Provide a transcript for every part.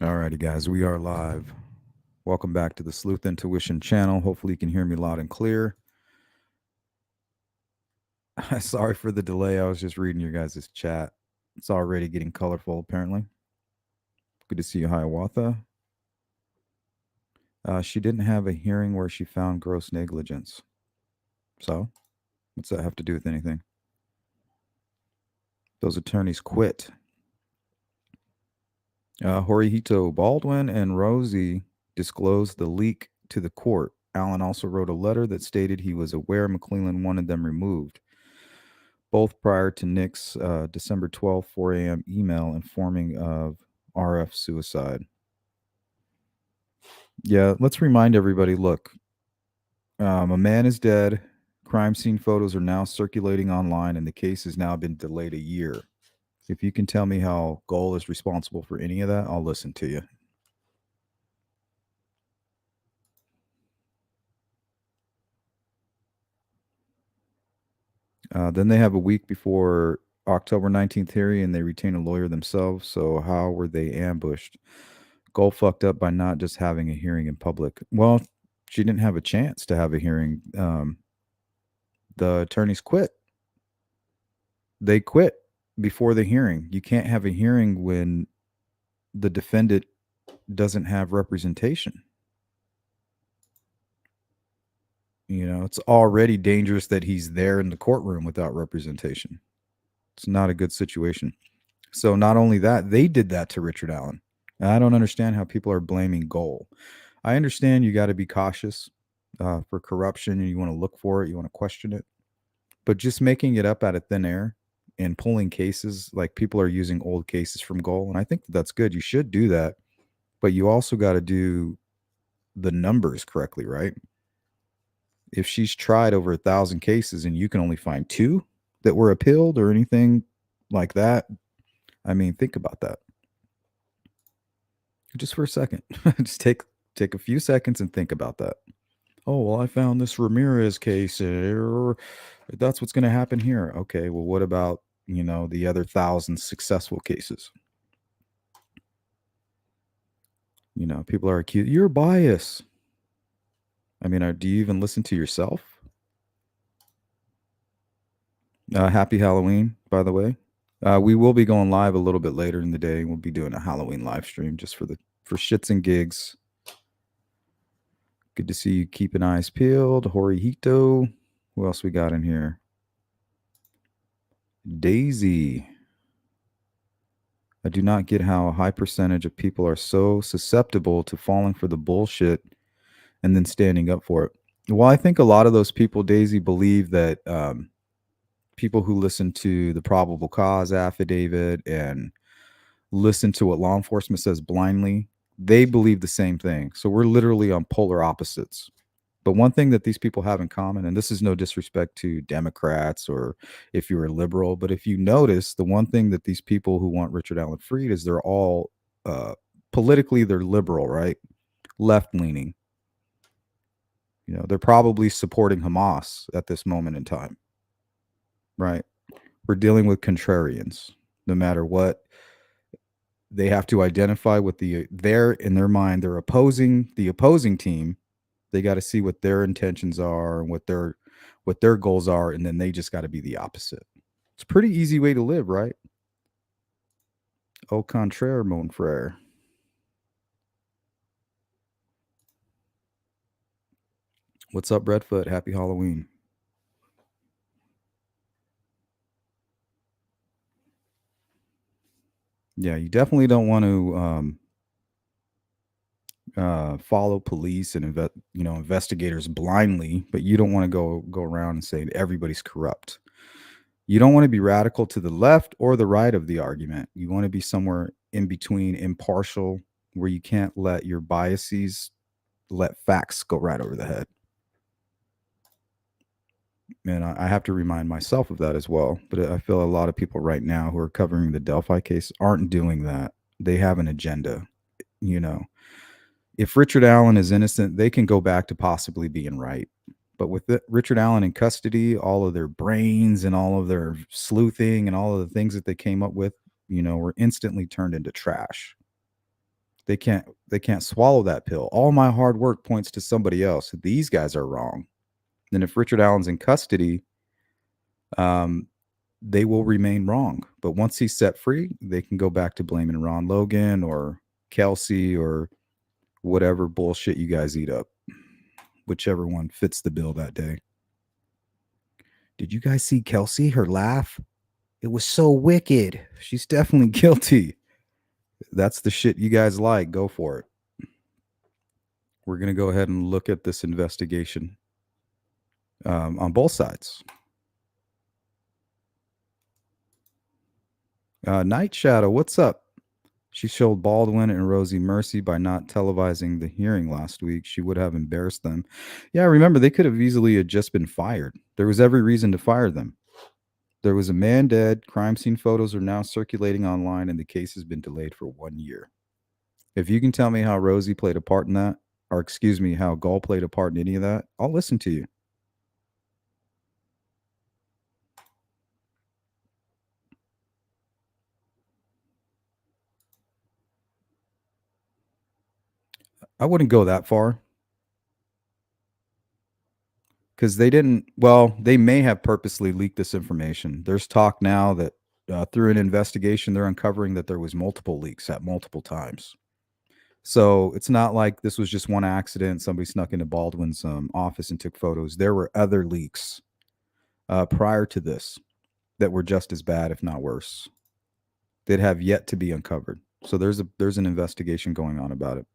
Alrighty, guys, we are live. Welcome back to the Sleuth Intuition channel. Hopefully, you can hear me loud and clear. Sorry for the delay. I was just reading your guys' chat. It's already getting colorful, apparently. Good to see you, Hiawatha. She didn't have a hearing where she found gross negligence. So, what's that have to do with anything? Those attorneys quit. Horihito Baldwin and Rosie disclosed the leak to the court. Allen also wrote a letter that stated he was aware McClellan wanted them removed, both prior to Nick's December 12th, 4 a.m. email informing of RF suicide. Yeah, let's remind everybody look, a man is dead. Crime scene photos are now circulating online, and the case has now been delayed a year. If you can tell me how Goal is responsible for any of that, I'll listen to you. Then they have a week before October 19th hearing, and they retain a lawyer themselves. So how were they ambushed? Goal fucked up by not just having a hearing in public. Well, she didn't have a chance to have a hearing. The attorneys quit. They quit before the hearing. You can't have a hearing when the defendant doesn't have representation. You know, it's already dangerous that he's there in the courtroom without representation. It's not a good situation. So not only that, they did that to Richard Allen. And I don't understand how people are blaming Goal. I understand you got to be cautious for corruption and you want to look for it, you want to question it. But just making it up out of thin air and pulling cases, like people are using old cases from Goal, and I think that's good. You should do that, but you also got to do the numbers correctly, right? If she's tried over 1,000 cases and you can only find two that were appealed or anything like that, I mean, think about that. Just for a second. Just take a few seconds and think about that. Oh, well, I found this Ramirez case. That's what's going to happen here. Okay, well, what about, the other 1,000 successful cases? People are accused. You're biased. I mean, do you even listen to yourself? Happy Halloween, by the way. We will be going live a little bit later in the day. We'll be doing a Halloween live stream just for shits and gigs. Good to see you keeping eyes peeled. Horihito. Who else we got in here? Daisy. I do not get how a high percentage of people are so susceptible to falling for the bullshit and then standing up for it. Well, I think a lot of those people, Daisy, believe that people who listen to the probable cause affidavit and listen to what law enforcement says blindly, they believe the same thing. So we're literally on polar opposites. But one thing that these people have in common, and this is no disrespect to Democrats or if you're a liberal, but if you notice, the one thing that these people who want Richard Allen freed is they're all politically, they're liberal, right? Left leaning. They're probably supporting Hamas at this moment in time, right? We're dealing with contrarians. No matter what, they have to identify with they're in their mind, they're opposing the opposing team. They got to see what their intentions are and what their goals are, and then they just got to be the opposite. It's a pretty easy way to live, right? Au contraire, mon frere. What's up, Redfoot? Happy Halloween. Yeah, you definitely don't want to follow police and investigators blindly, but you don't want to go around and say everybody's corrupt. You don't want to be radical to the left or the right of the argument. You want to be somewhere in between, impartial, where you can't let your biases let facts go right over the head. And I have to remind myself of that as well. But I feel a lot of people right now who are covering the Delphi case aren't doing that. They have an agenda. You know, if Richard Allen is innocent, they can go back to possibly being right. But with Richard Allen in custody, all of their brains and all of their sleuthing and all of the things that they came up with, were instantly turned into trash. They can't swallow that pill. All my hard work points to somebody else. These guys are wrong. And if Richard Allen's in custody, um, they will remain wrong. But once he's set free, they can go back to blaming Ron Logan or Kelsey or whatever bullshit you guys eat up, whichever one fits the bill that day. Did you guys see Kelsey? Her laugh? It was so wicked. She's definitely guilty. That's the shit you guys like. Go for it. We're going to go ahead and look at this investigation on both sides. Night Shadow, what's up? She showed Baldwin and Rosie mercy by not televising the hearing last week. She would have embarrassed them. Yeah, remember, they could have easily had just been fired. There was every reason to fire them. There was a man dead. Crime scene photos are now circulating online, and the case has been delayed for 1 year. If you can tell me how Rosie played a part in that, or excuse me, how Gull played a part in any of that, I'll listen to you. I wouldn't go that far because they didn't. Well, they may have purposely leaked this information. There's talk now that through an investigation, they're uncovering that there was multiple leaks at multiple times. So it's not like this was just one accident. Somebody snuck into Baldwin's office and took photos. There were other leaks prior to this that were just as bad, if not worse, that have yet to be uncovered. So there's an investigation going on about it.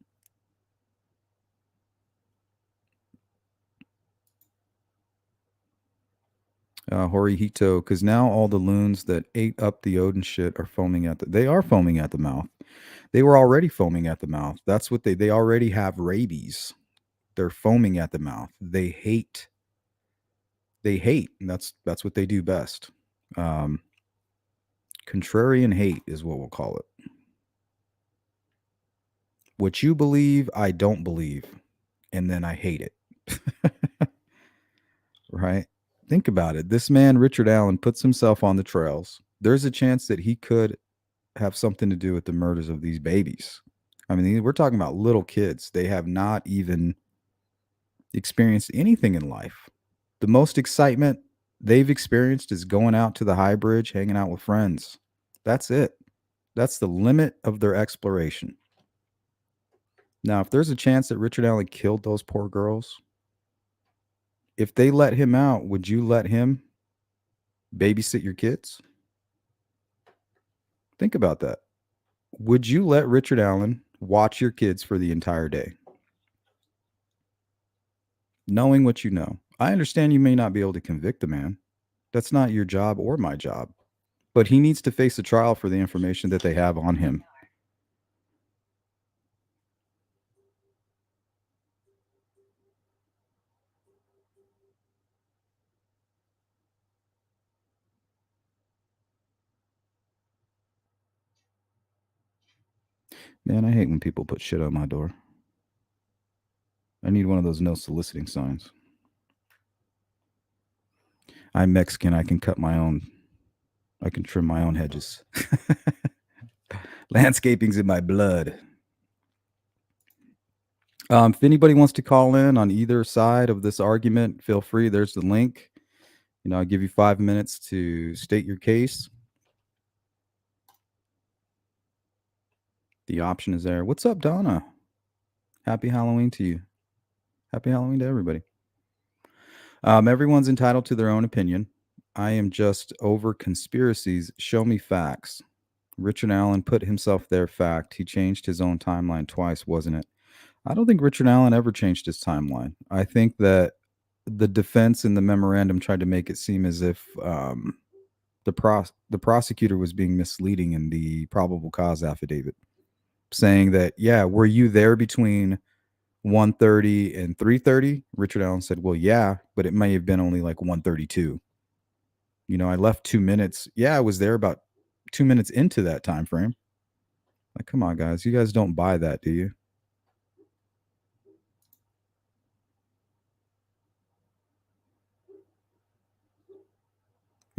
Horihito, because now all the loons that ate up the Odin shit are foaming at they are foaming at the mouth. They were already foaming at the mouth. That's what they already have rabies. They're foaming at the mouth. They hate. They hate, and that's what they do best. Um, Contrarian hate is what we'll call it. What you believe, I don't believe, and then I hate it. Right? Think about it. This man, Richard Allen, puts himself on the trails. There's a chance that he could have something to do with the murders of these babies. I mean, we're talking about little kids. They have not even experienced anything in life. The most excitement they've experienced is going out to the high bridge, hanging out with friends. That's it. That's the limit of their exploration. Now, if there's a chance that Richard Allen killed those poor girls, if they let him out, would you let him babysit your kids? Think about that. Would you let Richard Allen watch your kids for the entire day? Knowing what you know. I understand you may not be able to convict the man. That's not your job or my job. But he needs to face a trial for the information that they have on him. Man, I hate when people put shit on my door. I need one of those no soliciting signs. I'm Mexican. I can cut my own. I can trim my own hedges. Landscaping's in my blood. If anybody wants to call in on either side of this argument, feel free. There's the link. I'll give you 5 minutes to state your case. The option is there. What's up, Donna? Happy Halloween to you. Happy Halloween to everybody. Everyone's entitled to their own opinion. I am just over conspiracies. Show me facts. Richard Allen put himself there. Fact. He changed his own timeline twice, wasn't it? I don't think Richard Allen ever changed his timeline. I think that the defense in the memorandum tried to make it seem as if the prosecutor was being misleading in the probable cause affidavit, saying that, yeah, were you there between 1:30 and 3:30? Richard Allen said, well, yeah, but it may have been only like 1:32. I left 2 minutes. Yeah, I was there about 2 minutes into that time frame. Like, come on, guys. You guys don't buy that, do you?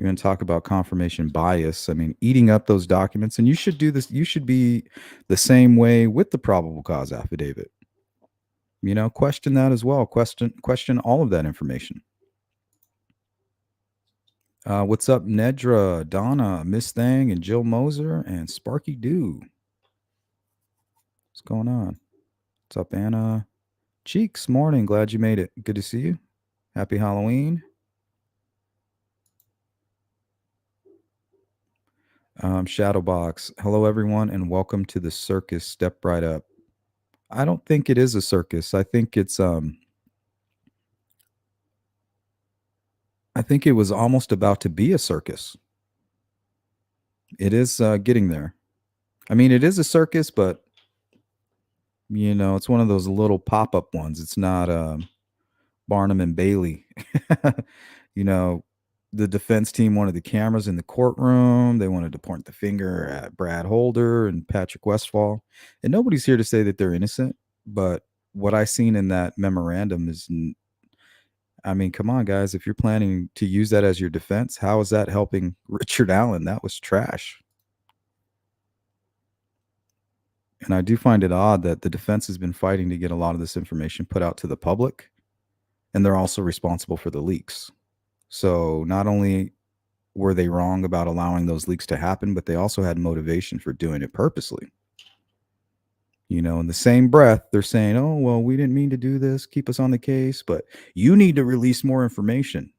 You want to talk about confirmation bias? I mean, eating up those documents, and you should do this. You should be the same way with the probable cause affidavit. Question that as well. Question all of that information. What's up, Nedra, Donna, Miss Thang, and Jill Moser, and Sparky Doo? What's going on? What's up, Anna? Cheeks, morning. Glad you made it. Good to see you. Happy Halloween. Shadowbox. Hello, everyone, and welcome to the circus. Step right up. I don't think it is a circus. I think it was almost about to be a circus. It is getting there. I mean, it is a circus, but it's one of those little pop-up ones. It's not Barnum and Bailey. you know, the defense team wanted the cameras in the courtroom. They wanted to point the finger at Brad Holder and Patrick Westfall. And nobody's here to say that they're innocent, but what I seen in that memorandum is, I mean, come on, guys. If you're planning to use that as your defense, how is that helping Richard Allen? That was trash. And I do find it odd that the defense has been fighting to get a lot of this information put out to the public, and they're also responsible for the leaks. So not only were they wrong about allowing those leaks to happen, but they also had motivation for doing it purposely. In the same breath, they're saying, oh, well, we didn't mean to do this, keep us on the case, but you need to release more information.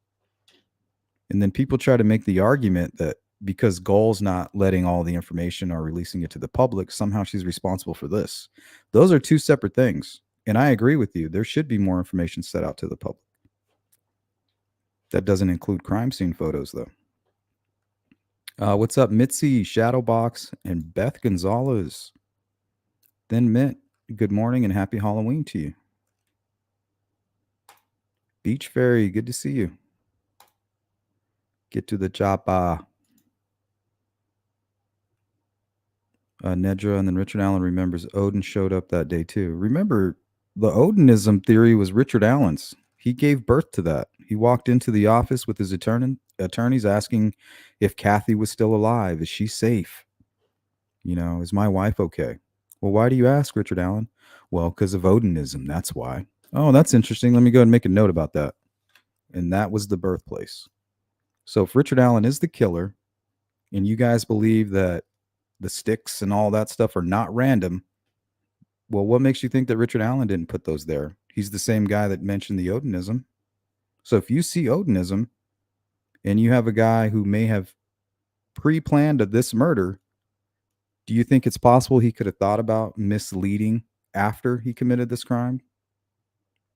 And then people try to make the argument that because Goal's not letting all the information or releasing it to the public, somehow she's responsible for this. Those are two separate things. And I agree with you. There should be more information set out to the public. That doesn't include crime scene photos, though. What's up, Mitzi, Shadowbox, and Beth Gonzalez? Then Mint, good morning and happy Halloween to you. Beach Fairy, good to see you. Get to the choppa. Nedra, and then Richard Allen remembers Odin showed up that day too. Remember, the Odinism theory was Richard Allen's. He gave birth to that. He walked into the office with his attorneys asking if Kathy was still alive. Is she safe? Is my wife okay? Well, why do you ask, Richard Allen? Well, because of Odinism. That's why. Oh, that's interesting. Let me go ahead and make a note about that. And that was the birthplace. So if Richard Allen is the killer, and you guys believe that the sticks and all that stuff are not random, well, what makes you think that Richard Allen didn't put those there? He's the same guy that mentioned the Odinism. So if you see Odinism and you have a guy who may have pre-planned this murder, do you think it's possible he could have thought about misleading after he committed this crime?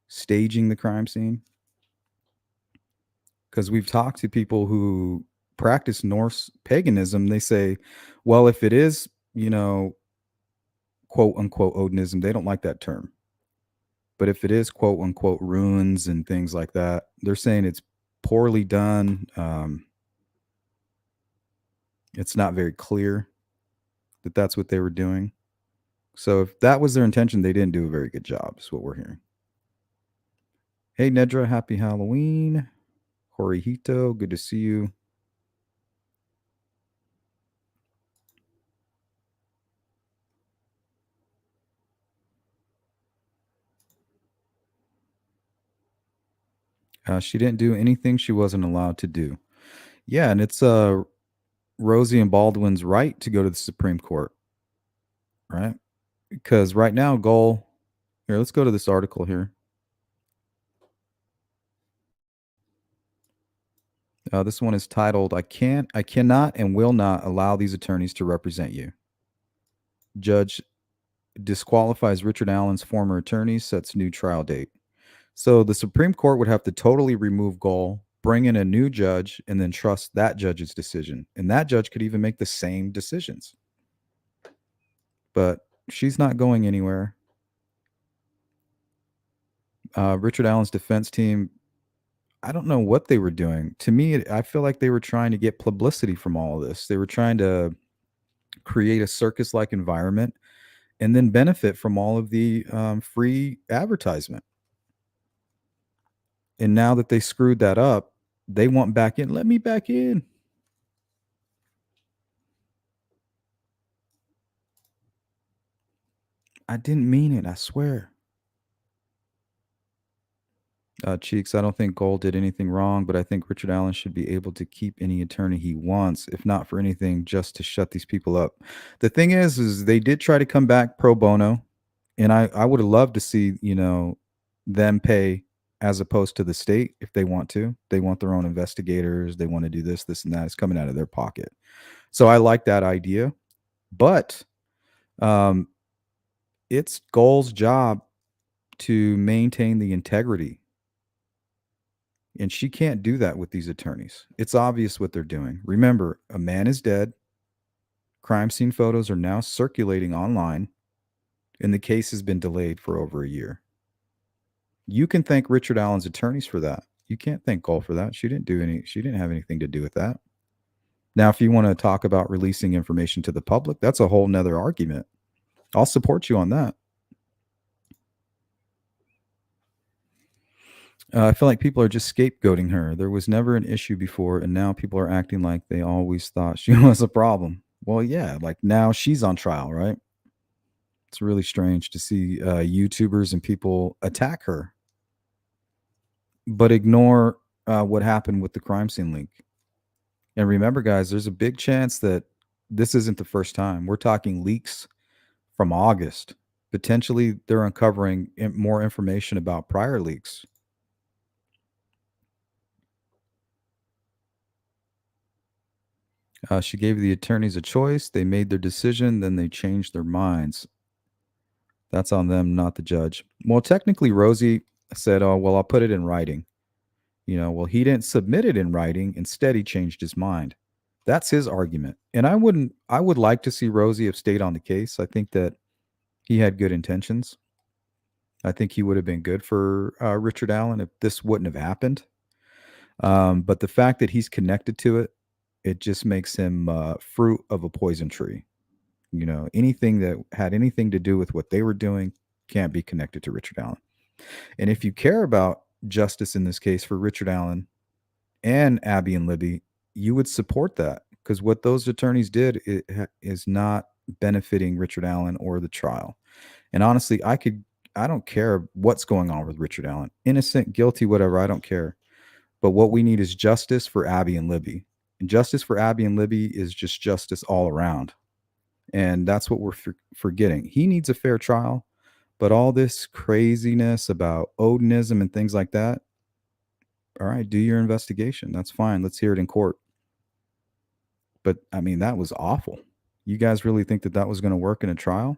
Staging the crime scene? Because we've talked to people who practice Norse paganism. They say, well, if it is, quote unquote Odinism, they don't like that term. But if it is quote unquote runes and things like that, they're saying it's poorly done. It's not very clear that that's what they were doing. So if that was their intention, they didn't do a very good job, is what we're hearing. Hey, Nedra, happy Halloween. Horihito, good to see you. She didn't do anything she wasn't allowed to do. Yeah, and it's Rosie and Baldwin's right to go to the Supreme Court, right? Because right now, here, let's go to this article here. This one is titled, I cannot and will not allow these attorneys to represent you. Judge disqualifies Richard Allen's former attorneys, sets new trial date. So the Supreme Court would have to totally remove Goal, bring in a new judge, and then trust that judge's decision. And that judge could even make the same decisions. But she's not going anywhere. Richard Allen's defense team, I don't know what they were doing. To me, I feel like they were trying to get publicity from all of this. They were trying to create a circus-like environment and then benefit from all of the free advertisement. And now that they screwed that up, they want back in. Let me back in. I didn't mean it, I swear. Cheeks, I don't think Gold did anything wrong, but I think Richard Allen should be able to keep any attorney he wants, if not for anything, just to shut these people up. The thing is they did try to come back pro bono, and I would have loved to see, them pay as opposed to the state if they want to. They want their own investigators, they want to do this and that. It's coming out of their pocket. So I like that idea, but um, it's Gold's job to maintain the integrity. And she can't do that with these attorneys. It's obvious what they're doing. Remember, a man is dead. Crime scene photos are now circulating online, and the case has been delayed for over a year. You can thank Richard Allen's attorneys for that. You can't thank Cole for that. She didn't have anything to do with that. Now, if you want to talk about releasing information to the public, that's a whole nother argument. I'll support you on that. I feel like people are just scapegoating her. There was never an issue before, and now people are acting like they always thought she was a problem. Well, yeah, like now she's on trial, right? It's really strange to see YouTubers and people attack her, but ignore what happened with the crime scene link. And remember, guys, there's a big chance that this isn't the first time. We're talking leaks from August. Potentially, they're uncovering more information about prior leaks. She gave the attorneys a choice. They made their decision, then they changed their minds. That's on them, not the judge. Well, technically, Rosie said, "Oh, well, I'll put it in writing." Well, he didn't submit it in writing. Instead, he changed his mind. That's his argument. And I would like to see Rosie have stayed on the case. I think that he had good intentions. I think he would have been good for Richard Allen if this wouldn't have happened. But the fact that he's connected to it, it just makes him fruit of a poison tree. Anything that had anything to do with what they were doing can't be connected to Richard Allen. And if you care about justice in this case for Richard Allen and Abby and Libby, you would support that because what those attorneys did is not benefiting Richard Allen or the trial. And honestly, I don't care what's going on with Richard Allen. Innocent, guilty, whatever, I don't care. But what we need is justice for Abby and Libby. And justice for Abby and Libby is just justice all around. And that's what we're forgetting. He needs a fair trial, but all this craziness about Odinism and things like that, all right, do your investigation. That's fine. Let's hear it in court. But I mean, that was awful. You guys really think that that was going to work in a trial?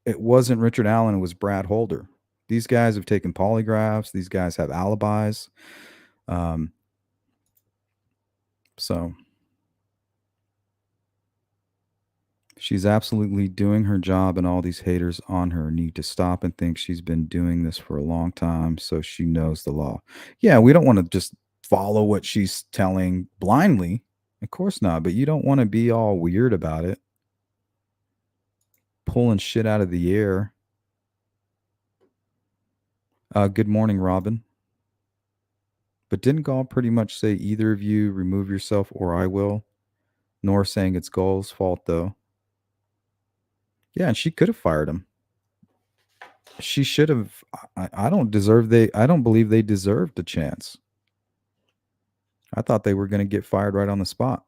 It wasn't Richard Allen, it was Brad Holder. These guys have taken polygraphs, these guys have alibis. So she's absolutely doing her job, and all these haters on her need to stop and think she's been doing this for a long time, so she knows the law. Yeah, we don't want to just follow what she's telling blindly. Of course not, but you don't want to be all weird about it, pulling shit out of the air. Good morning, Robin. But didn't Gall pretty much say either of you remove yourself or I will? Nor saying it's Gall's fault, though. Yeah, and she could have fired him. She should have. I don't believe they deserved a chance. I thought they were going to get fired right on the spot.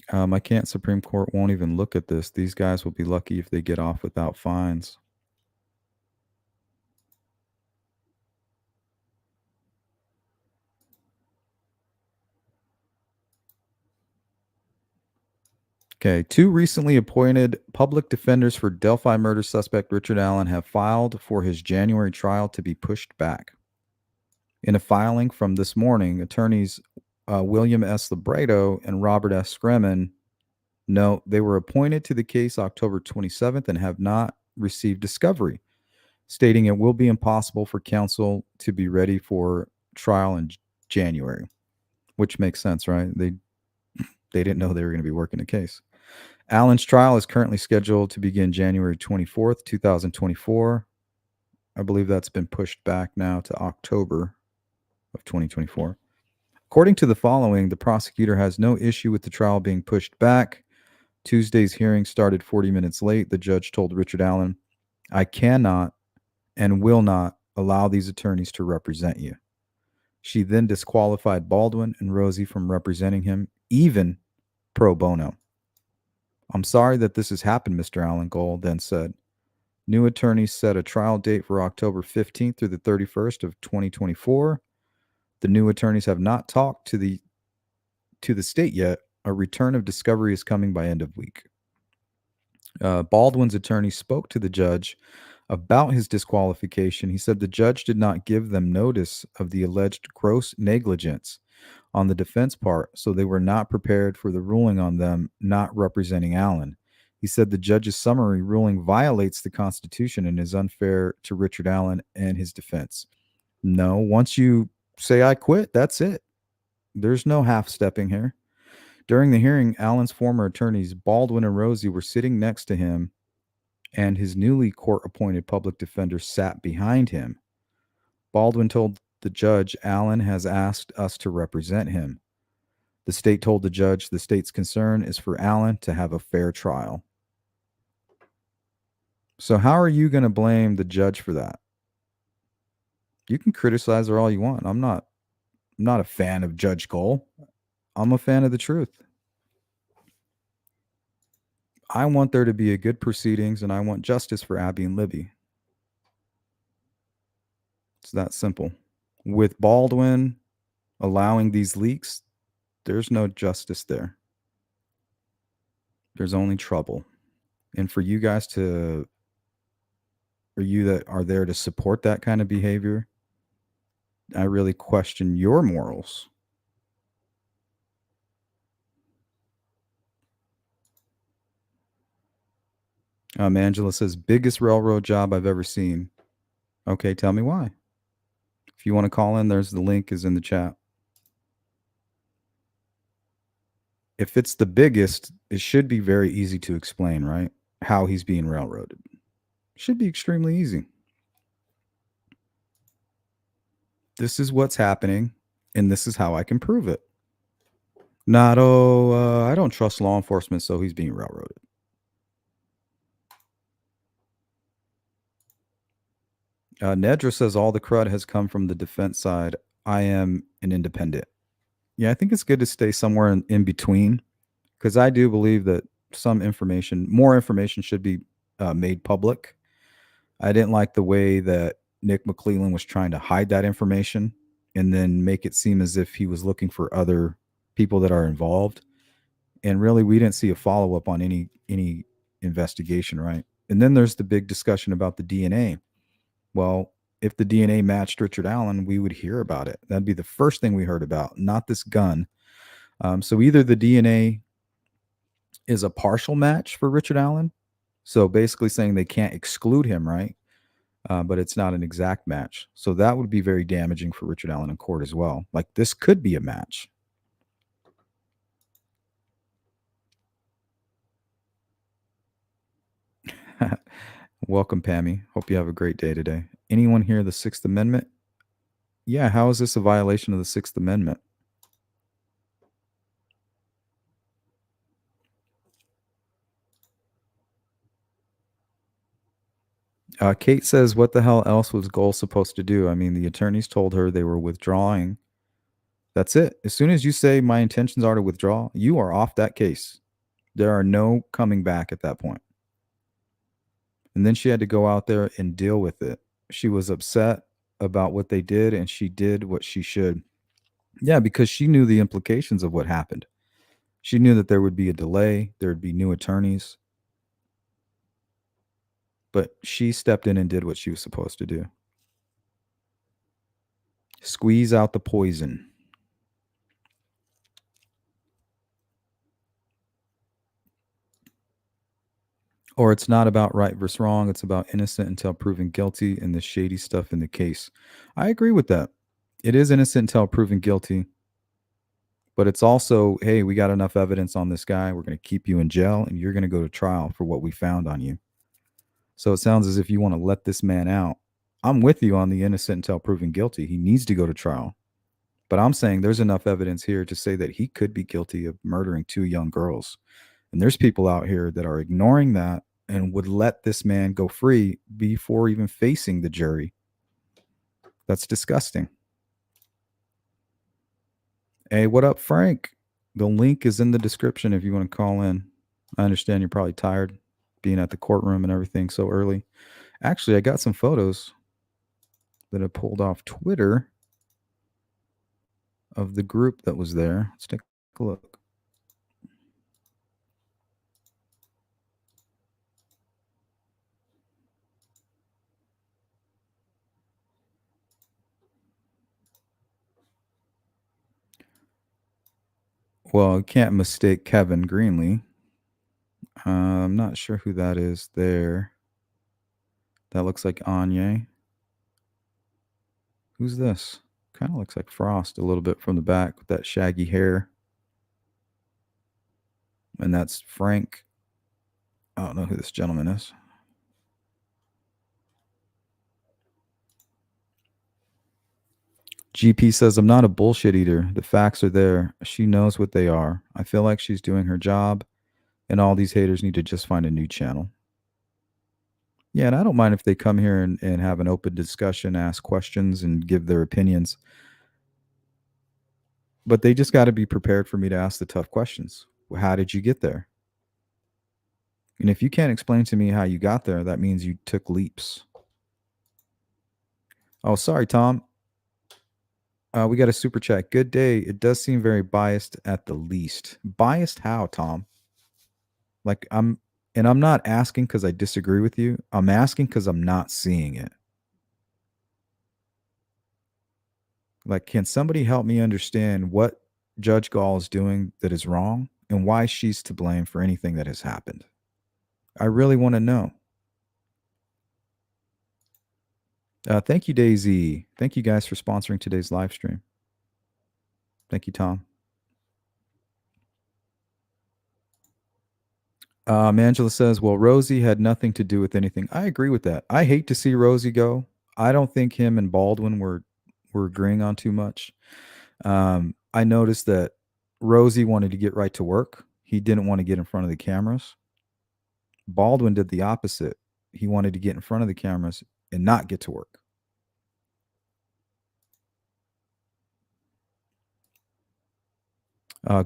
I can't. Supreme Court won't even look at this. These guys will be lucky if they get off without fines. Okay, two recently appointed public defenders for Delphi murder suspect Richard Allen have filed for his January trial to be pushed back. In a filing from this morning, attorneys William S. Libreto and Robert S. Scremen note they were appointed to the case October 27th and have not received discovery, stating it will be impossible for counsel to be ready for trial in January, which makes sense, right? They didn't know they were going to be working the case. Allen's trial is currently scheduled to begin January 24th, 2024. I believe that's been pushed back now to October of 2024. According to the following, the prosecutor has no issue with the trial being pushed back. Tuesday's hearing started 40 minutes late. The judge told Richard Allen, I cannot and will not allow these attorneys to represent you. She then disqualified Baldwin and Rosie from representing him, even pro bono. I'm sorry that this has happened, Mr. Allen, Gold then said. New attorneys set a trial date for October 15th through the 31st of 2024. The new attorneys have not talked to the state yet. A return of discovery is coming by end of week. Baldwin's attorney spoke to the judge about his disqualification. He said the judge did not give them notice of the alleged gross negligence on the defense part, so they were not prepared for the ruling on them not representing Allen. He said the judge's summary ruling violates the Constitution and is unfair to Richard Allen and his defense. No, once you say I quit, that's it. There's no half-stepping here. During the hearing, Allen's former attorneys, Baldwin and Rosie, were sitting next to him, and his newly court-appointed public defender sat behind him. Baldwin told the judge, Allen has asked us to represent him. The state told the judge the state's concern is for Allen to have a fair trial. So how are you going to blame the judge for that? You can criticize her all you want. I'm not a fan of Judge Cole. I'm a fan of the truth. I want there to be a good proceedings, and I want justice for Abby and Libby. It's that simple. With Baldwin allowing these leaks, there's no justice there. There's only trouble. And for you guys to, or you that are there to support that kind of behavior, I really question your morals. Angela says, biggest railroad job I've ever seen. Okay, tell me why. If you want to call in, there's the link is in the chat. If it's the biggest, it should be very easy to explain, right? How he's being railroaded. Should be extremely easy. This is what's happening, and this is how I can prove it. Not, I don't trust law enforcement, so he's being railroaded. Nedra says all the crud has come from the defense side. I am an independent. Yeah, I think it's good to stay somewhere in between, because I do believe that more information should be made public. I didn't like the way that Nick McClellan was trying to hide that information and then make it seem as if he was looking for other people that are involved. And really, we didn't see a follow-up on any investigation, right? And then there's the big discussion about the DNA. Well, if the DNA matched Richard Allen, we would hear about it. That'd be the first thing we heard about, not this gun. So either the DNA is a partial match for Richard Allen, so basically saying they can't exclude him, right? But it's not an exact match. So that would be very damaging for Richard Allen in court as well. Like, this could be a match. Welcome, Pammy. Hope you have a great day today. Anyone hear the Sixth Amendment? Yeah, how is this a violation of the Sixth Amendment? Kate says, what the hell else was Gold supposed to do? I mean, the attorneys told her they were withdrawing. That's it. As soon as you say my intentions are to withdraw, you are off that case. There are no coming back at that point. And then she had to go out there and deal with it. She was upset about what they did, and she did what she should. Yeah, because she knew the implications of what happened. She knew that there would be a delay, there would be new attorneys. But she stepped in and did what she was supposed to do. Squeeze out the poison. Or it's not about right versus wrong. It's about innocent until proven guilty and the shady stuff in the case. I agree with that. It is innocent until proven guilty. But it's also, hey, we got enough evidence on this guy. We're going to keep you in jail, and you're going to go to trial for what we found on you. So it sounds as if you want to let this man out. I'm with you on the innocent until proven guilty. He needs to go to trial. But I'm saying there's enough evidence here to say that he could be guilty of murdering two young girls. And there's people out here that are ignoring that and would let this man go free before even facing the jury. That's disgusting. Hey, what up, Frank? The link is in the description if you want to call in. I understand you're probably tired being at the courtroom and everything so early. Actually, I got some photos that I pulled off Twitter of the group that was there. Let's take a look. Well, you can't mistake Kevin Greenlee. I'm not sure who that is there. That looks like Anya. Who's this? Kind of looks like Frost a little bit from the back with that shaggy hair. And that's Frank. I don't know who this gentleman is. GP says, I'm not a bullshit eater. The facts are there. She knows what they are. I feel like she's doing her job, and all these haters need to just find a new channel. Yeah, and I don't mind if they come here and have an open discussion, ask questions, and give their opinions. But they just got to be prepared for me to ask the tough questions. How did you get there? And if you can't explain to me how you got there, that means you took leaps. Oh, sorry, Tom. We got a super chat. Good day. It does seem very biased at the least. Biased how, Tom? Like I'm not asking because I disagree with you. I'm asking because I'm not seeing it. Like, can somebody help me understand what Judge Gall is doing that is wrong and why she's to blame for anything that has happened? I really want to know. Thank you, Daisy. Thank you guys for sponsoring today's live stream. Thank you, Tom. Angela says, well, Rosie had nothing to do with anything. I agree with that. I hate to see Rosie go. I don't think him and Baldwin were agreeing on too much. I noticed that Rosie wanted to get right to work. He didn't want to get in front of the cameras. Baldwin did the opposite. He wanted to get in front of the cameras and not get to work.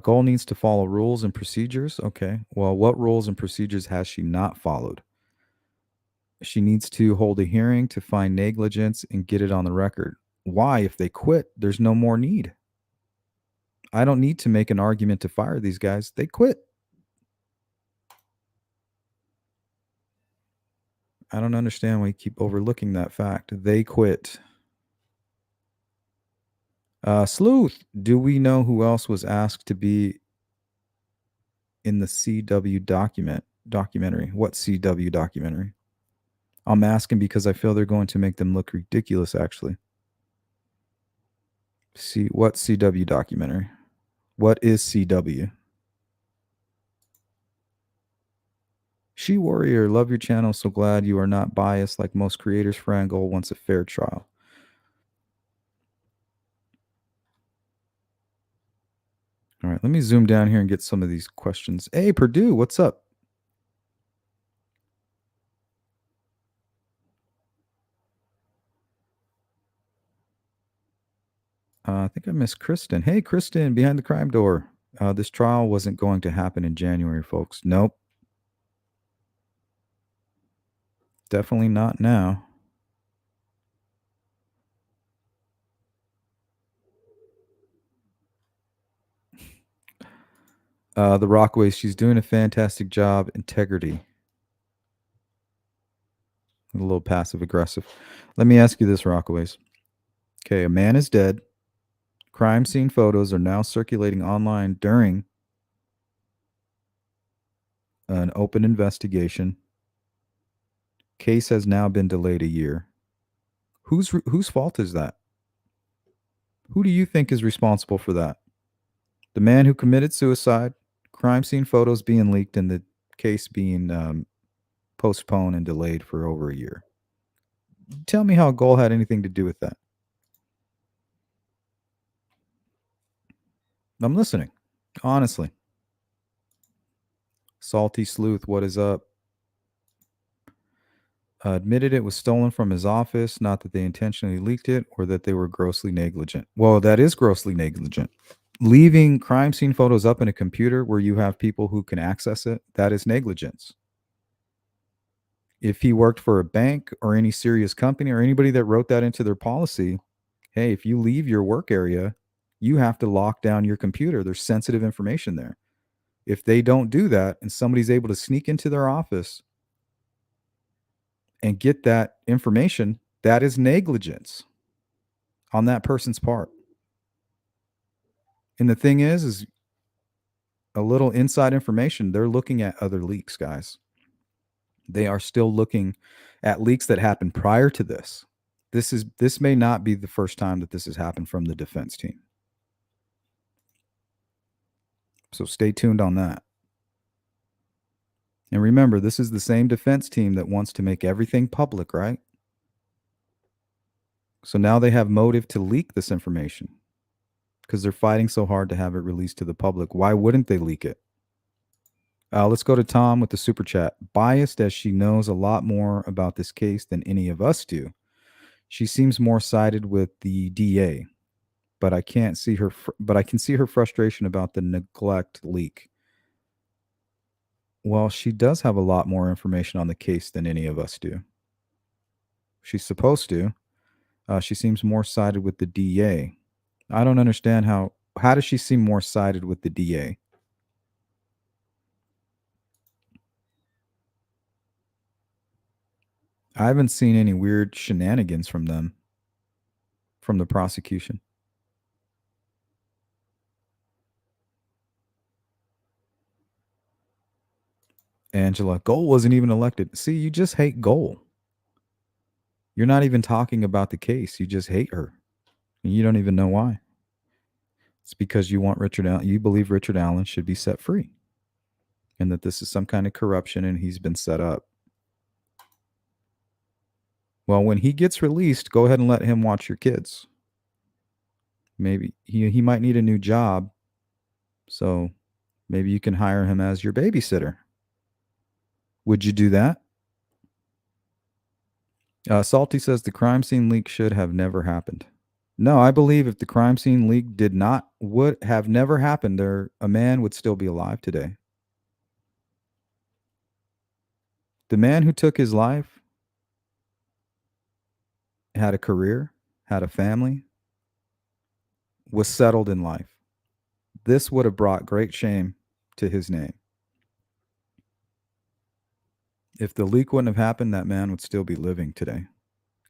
Goal needs to follow rules and procedures. Okay. Well, what rules and procedures has she not followed? She needs to hold a hearing to find negligence and get it on the record. Why? If they quit, there's no more need. I don't need to make an argument to fire these guys. They quit. I don't understand why you keep overlooking that fact. They quit. Sleuth, do we know who else was asked to be in the CW documentary? What CW documentary? I'm asking because I feel they're going to make them look ridiculous, actually. See, what CW documentary? What is CW? She Warrior, love your channel. So glad you are not biased like most creators. Frangol wants a fair trial. All right, let me zoom down here and get some of these questions. Hey, Purdue, what's up? I think I missed Kristen. Hey, Kristen, behind the crime door. This trial wasn't going to happen in January, folks. Nope. Definitely not now. The Rockaways, she's doing a fantastic job. Integrity. A little passive aggressive. Let me ask you this, Rockaways. Okay, a man is dead. Crime scene photos are now circulating online during an open investigation. Case has now been delayed a year. Whose fault is that? Who do you think is responsible for that? The man who committed suicide, crime scene photos being leaked, and the case being postponed and delayed for over a year. Tell me how Goal had anything to do with that. I'm listening. Honestly. Salty Sleuth, what is up? Admitted it was stolen from his office, not that they intentionally leaked it or that they were grossly negligent. Well, that is grossly negligent. Leaving crime scene photos up in a computer where you have people who can access it, that is negligence. If he worked for a bank or any serious company or anybody that wrote that into their policy, hey, if you leave your work area, you have to lock down your computer. There's sensitive information there. If they don't do that and somebody's able to sneak into their office and get that information, that is negligence on that person's part. And the thing is a little inside information. They're looking at other leaks, guys. They are still looking at leaks that happened prior to this. This may not be the first time that this has happened from the defense team. So stay tuned on that. And remember, this is the same defense team that wants to make everything public, right? So now they have motive to leak this information because they're fighting so hard to have it released to the public. Why wouldn't they leak it? Let's go to Tom with the super chat. Biased as she knows a lot more about this case than any of us do. She seems more sided with the DA, but I can't see her. But I can see her frustration about the neglect leak. Well, she does have a lot more information on the case than any of us do. She's supposed to. She seems more sided with the DA. I don't understand how. How does she seem more sided with the DA? I haven't seen any weird shenanigans from them, from the prosecution. Angela, Goal wasn't even elected. See, you just hate Goal. You're not even talking about the case. You just hate her. And you don't even know why. It's because you want Richard Allen. You believe Richard Allen should be set free and that this is some kind of corruption and he's been set up. Well, when he gets released, go ahead and let him watch your kids. Maybe he might need a new job. So maybe you can hire him as your babysitter. Would you do that? Salty says the crime scene leak should have never happened. No, I believe if the crime scene leak would have never happened, a man would still be alive today. The man who took his life had a career, had a family, was settled in life. This would have brought great shame to his name. If the leak wouldn't have happened, that man would still be living today.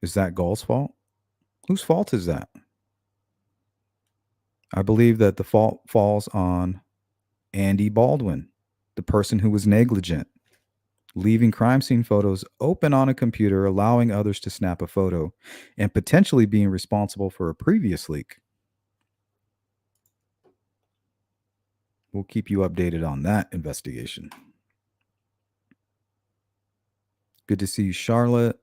Is that Gall's fault? Whose fault is that? I believe that the fault falls on Andy Baldwin, the person who was negligent, leaving crime scene photos open on a computer, allowing others to snap a photo, and potentially being responsible for a previous leak. We'll keep you updated on that investigation. Good to see you, Charlotte.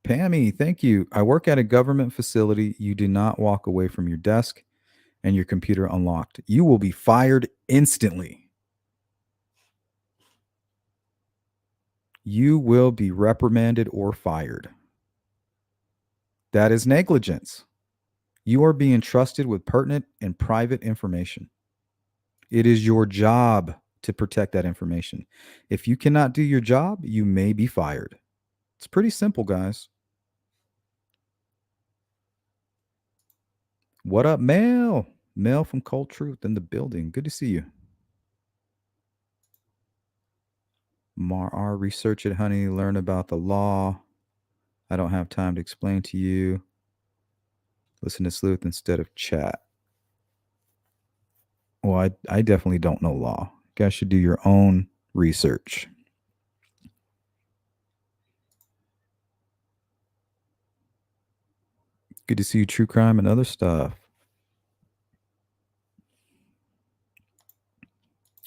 Pammy, thank you. I work at a government facility. You do not walk away from your desk and your computer unlocked. You will be fired instantly. You will be reprimanded or fired. That is negligence. You are being trusted with pertinent and private information. It is your job to protect that information. If you cannot do your job, you may be fired. It's pretty simple, guys. What up, Mel? Mel from Cold Truth in the building. Good to see you. Mar, research it, honey. Learn about the law. I don't have time to explain to you. Listen to Sleuth instead of chat. Well, I definitely don't know law. You guys should do your own research. Good to see you, true crime and other stuff.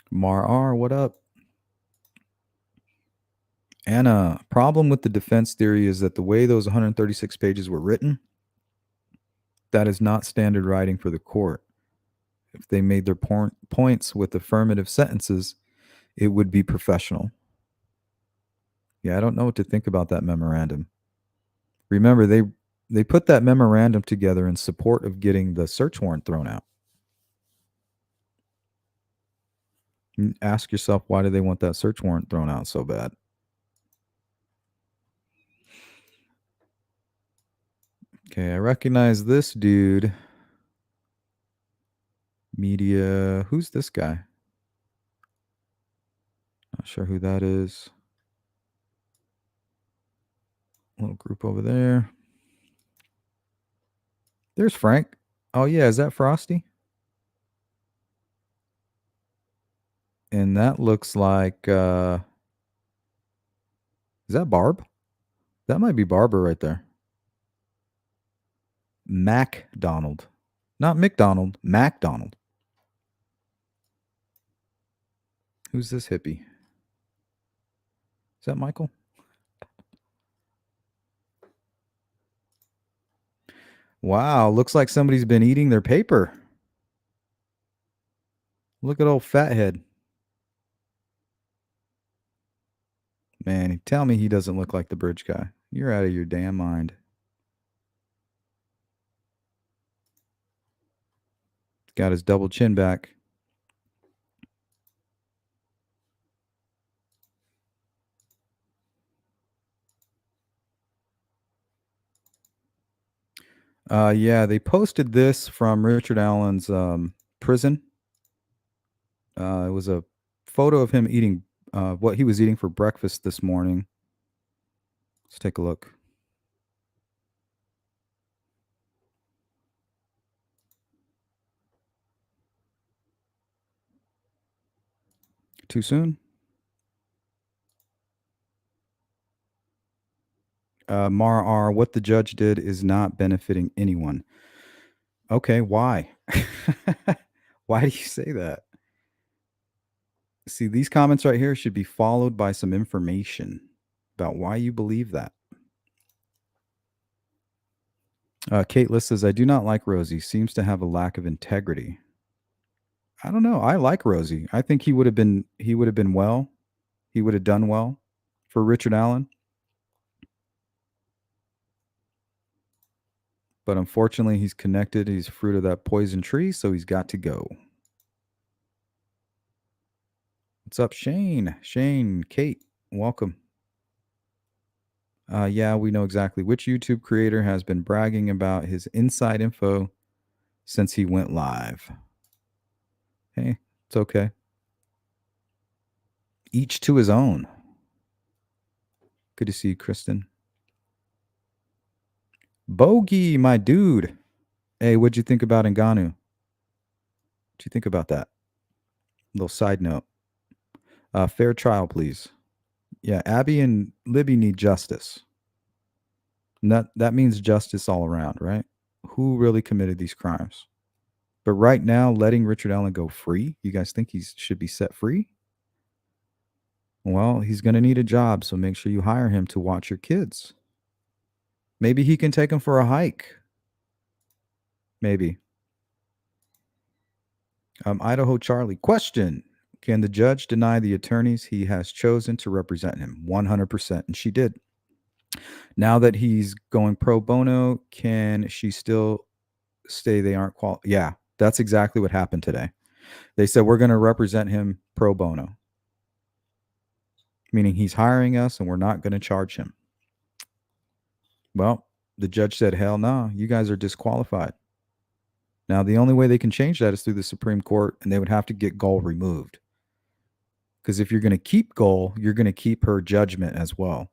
Mar, what up? Anna, problem with the defense theory is that the way those 136 pages were written, that is not standard writing for the court. If they made their points with affirmative sentences, it would be professional. Yeah, I don't know what to think about that memorandum. Remember, they put that memorandum together in support of getting the search warrant thrown out. Ask yourself, why do they want that search warrant thrown out so bad? Okay, I recognize this dude. Media. Who's this guy? Not sure who that is. Little group over there. There's Frank. Oh, yeah. Is that Frosty? And that looks like. Is that Barb? That might be Barbara right there. MacDonald. Not McDonald. MacDonald. Who's this hippie? Is that Michael? Wow. Looks like somebody's been eating their paper. Look at old fathead. Man, tell me he doesn't look like the bridge guy. You're out of your damn mind. Got his double chin back. Yeah, they posted this from Richard Allen's prison. It was a photo of him eating what he was eating for breakfast this morning. Let's take a look. Too soon? Mara R., what the judge did is not benefiting anyone. Okay, why? Why do you say that? See, these comments right here should be followed by some information about why you believe that. Kate Liss says, I do not like Rosie. Seems to have a lack of integrity. I don't know. I like Rosie. I think he would have been well. He would have done well for Richard Allen. But unfortunately, he's connected. He's fruit of that poison tree, so he's got to go. What's up, Shane? Shane, Kate, welcome. Yeah, we know exactly which YouTube creator has been bragging about his inside info since he went live. Hey, it's okay. Each to his own. Good to see you, Kristen. Bogey, my dude. Hey, what'd you think about Ngannou? What'd you think about that? Little side note. Fair trial, please. Yeah, Abby and Libby need justice. That means justice all around, right? Who really committed these crimes? But right now, letting Richard Allen go free, you guys think he should be set free? Well, he's going to need a job, so make sure you hire him to watch your kids. Maybe he can take them for a hike. Maybe. Idaho Charlie, question. Can the judge deny the attorneys he has chosen to represent him? 100%. And she did. Now that he's going pro bono, can she still say they aren't qualified? Yeah, that's exactly what happened today. They said, we're going to represent him pro bono, meaning he's hiring us and we're not going to charge him. Well, the judge said, hell no, you guys are disqualified. Now, the only way they can change that is through the Supreme Court, and they would have to get Gull removed. Because if you're going to keep Gull, you're going to keep her judgment as well.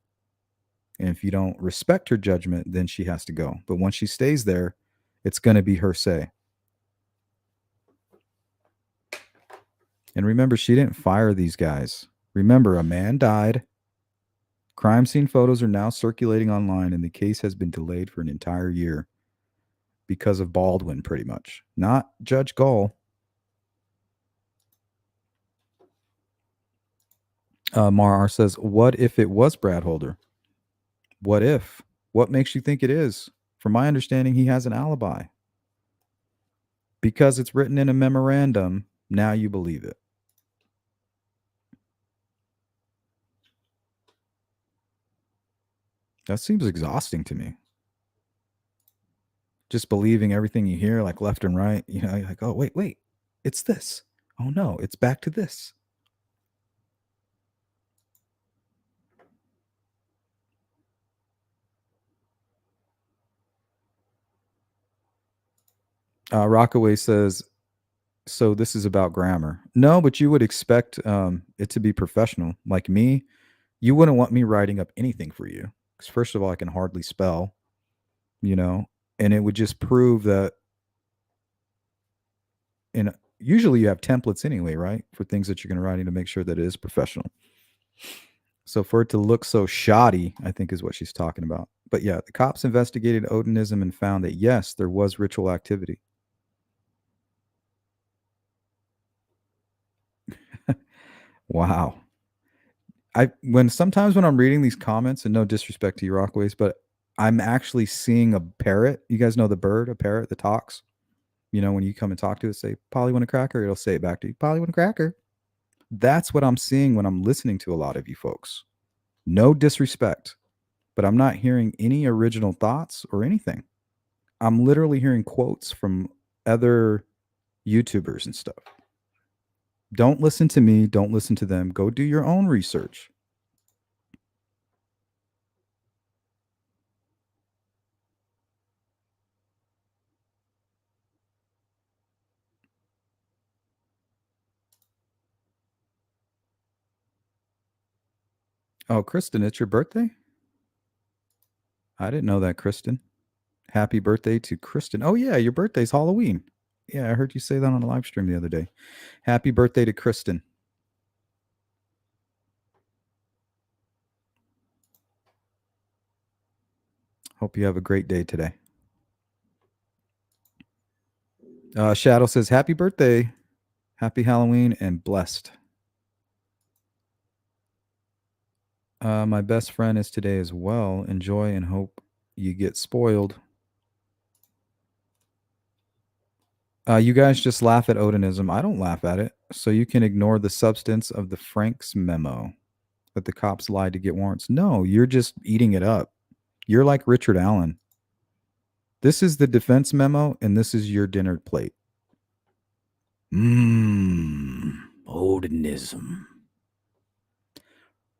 And if you don't respect her judgment, then she has to go. But once she stays there, it's going to be her say. And remember, she didn't fire these guys. Remember, a man died. Crime scene photos are now circulating online, and the case has been delayed for an entire year because of Baldwin, pretty much. Not Judge Gull. Mara says, what if it was Brad Holder? What if? What makes you think it is? From my understanding, he has an alibi. Because it's written in a memorandum, now you believe it. That seems exhausting to me. Just believing everything you hear, like left and right. You're like, oh, wait, it's this. Oh, no, it's back to this. Rockaway says, so this is about grammar. No, but you would expect it to be professional. Like me, you wouldn't want me writing up anything for you. Because, first of all, I can hardly spell, you know, and it would just prove that. And usually you have templates anyway, right? For things that you're going to write in to make sure that it is professional. So for it to look so shoddy, I think is what she's talking about. But yeah, the cops investigated Odinism and found that yes, there was ritual activity. Wow. Sometimes when I'm reading these comments, and no disrespect to you Rockways, but I'm actually seeing a parrot. You guys know the bird, a parrot that talks. When you come and talk to it, say, Polly want a cracker, it'll say it back to you, Polly want a cracker. That's what I'm seeing when I'm listening to a lot of you folks. No disrespect, but I'm not hearing any original thoughts or anything. I'm literally hearing quotes from other YouTubers and stuff. Don't listen to me. Don't listen to them. Go do your own research. Oh, Kristen, it's your birthday? I didn't know that, Kristen. Happy birthday to Kristen. Oh, yeah, your birthday's Halloween. Yeah, I heard you say that on a live stream the other day. Happy birthday to Kristen. Hope you have a great day today. Shadow says, happy birthday, happy Halloween, and blessed. My best friend is today as well. Enjoy and hope you get spoiled. You guys just laugh at Odinism. I don't laugh at it. So you can ignore the substance of the Franks memo that the cops lied to get warrants. No, you're just eating it up. You're like Richard Allen. This is the defense memo, and this is your dinner plate. Odinism.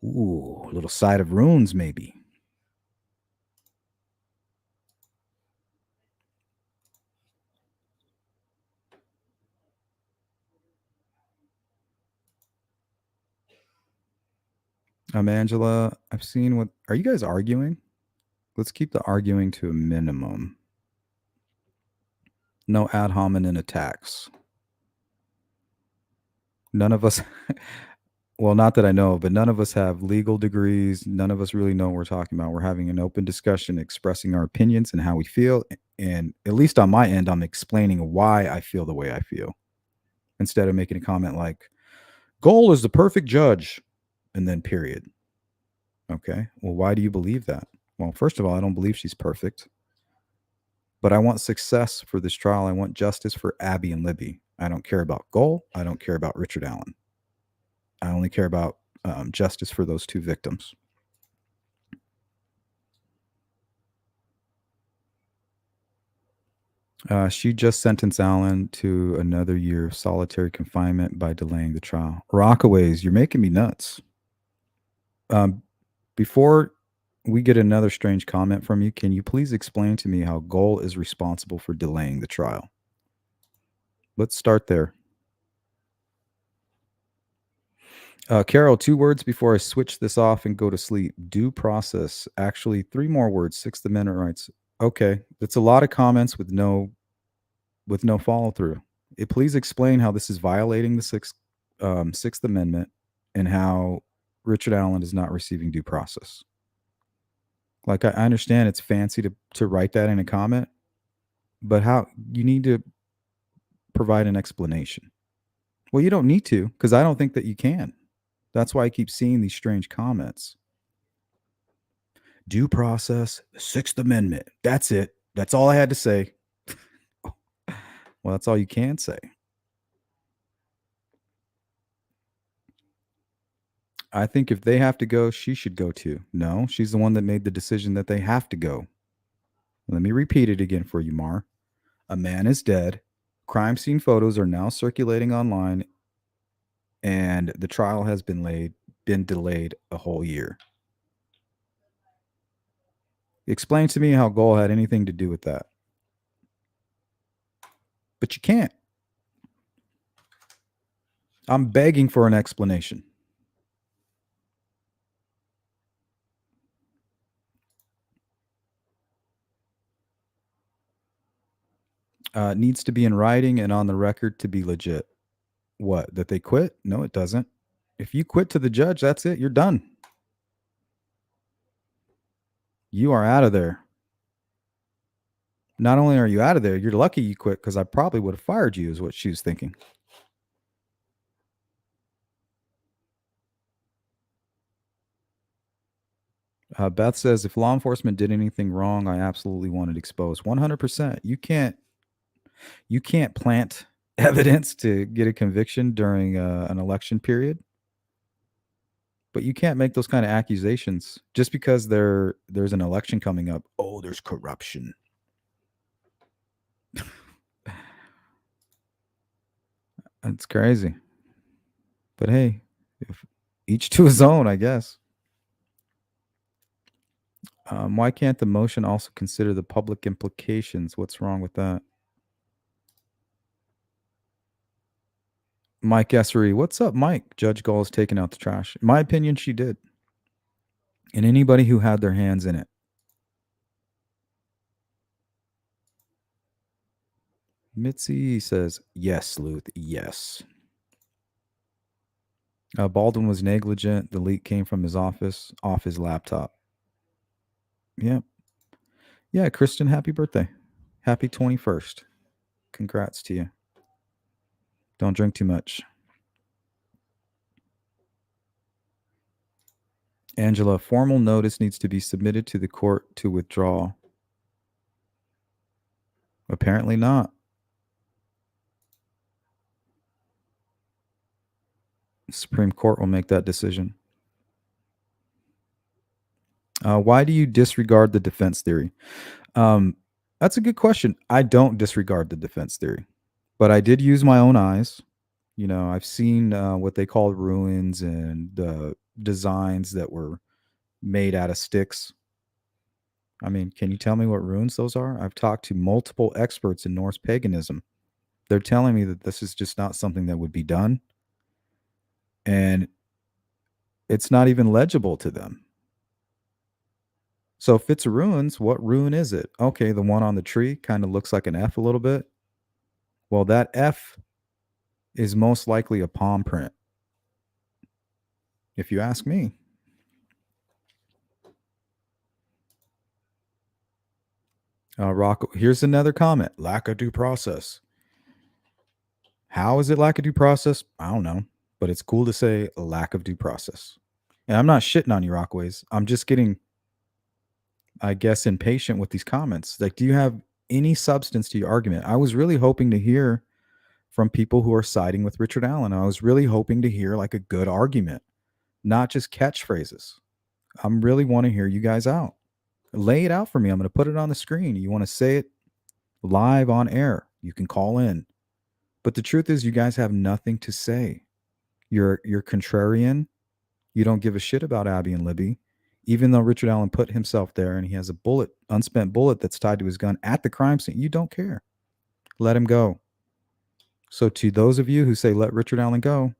Ooh, a little side of runes, maybe. Angela, I've seen what. Are you guys arguing? Let's keep the arguing to a minimum. No ad hominem attacks. None of us, well, not that I know, but none of us have legal degrees. None of us really know what we're talking about. We're having an open discussion, expressing our opinions and how we feel. And at least on my end, I'm explaining why I feel the way I feel instead of making a comment like, goal is the perfect judge, and then period. Okay. Well, why do you believe that? Well, first of all, I don't believe she's perfect, but I want success for this trial. I want justice for Abby and Libby. I don't care about Goal. I don't care about Richard Allen. I only care about justice for those two victims. She just sentenced Allen to another year of solitary confinement by delaying the trial. Rockaways, you're making me nuts. Before we get another strange comment from you, can you please explain to me how Goal is responsible for delaying the trial? Let's start there. Carol, 2 words before I switch this off and go to sleep. Due process. Actually, 3 more words. Sixth Amendment rights. Okay, that's a lot of comments with no follow through. Please explain how this is violating the Sixth Amendment and how Richard Allen is not receiving due process. Like I understand it's fancy to write that in a comment, but how you need to provide an explanation. Well, you don't need to because I don't think that you can. That's why I keep seeing these strange comments. Due process, the Sixth Amendment. That's it. That's all I had to say. Well, that's all you can say. I think if they have to go, she should go too. No, she's the one that made the decision that they have to go. Let me repeat it again for you, Mar. A man is dead. Crime scene photos are now circulating online, and the trial has been delayed a whole year. Explain to me how Goal had anything to do with that. But you can't. I'm begging for an explanation. It needs to be in writing and on the record to be legit. What? That they quit? No, it doesn't. If you quit to the judge, that's it. You're done. You are out of there. Not only are you out of there, you're lucky you quit because I probably would have fired you, is what she was thinking. Beth says, if law enforcement did anything wrong, I absolutely want it exposed. 100%. You can't plant evidence to get a conviction during an election period, but you can't make those kind of accusations just because there's an election coming up. Oh, there's corruption. That's crazy. But hey, if, each to his own, I guess. Why can't the motion also consider the public implications? What's wrong with that? Mike Essery, what's up, Mike? Judge Gall is taking out the trash. In my opinion, she did. And anybody who had their hands in it. Mitzi says, yes, Sleuth, yes. Baldwin was negligent. The leak came from his office, off his laptop. Yep. Yeah, Kristen, happy birthday. Happy 21st. Congrats to you. Don't drink too much. Angela, formal notice needs to be submitted to the court to withdraw. Apparently not. The Supreme Court will make that decision. Why do you disregard the defense theory? That's a good question. I don't disregard the defense theory, but I did use my own eyes. You know, I've seen what they call ruins and designs that were made out of sticks. I mean, can you tell me what runes those are? I've talked to multiple experts in Norse paganism. They're telling me that this is just not something that would be done. And it's not even legible to them. So if it's runes, what rune is it? Okay, the one on the tree kind of looks like an F a little bit. Well, that F is most likely a palm print, if you ask me. Here's another comment. Lack of due process. How is it lack of due process? I don't know, but it's cool to say lack of due process. And I'm not shitting on you, Rockways. I'm just getting, I guess, impatient with these comments. Like, do you have any substance to your argument? I was really hoping to hear from people who are siding with Richard Allen. I was really hoping to hear like a good argument, not just catchphrases. I'm really want to hear you guys out. Lay it out for me. I'm going to put it on the screen. You want to say it live on air, you can call in. But the truth is, you guys have nothing to say. You're contrarian. You don't give a shit about Abby and Libby, even though Richard Allen put himself there and he has a bullet, unspent bullet that's tied to his gun at the crime scene. You don't care. Let him go. So to those of you who say let Richard Allen go,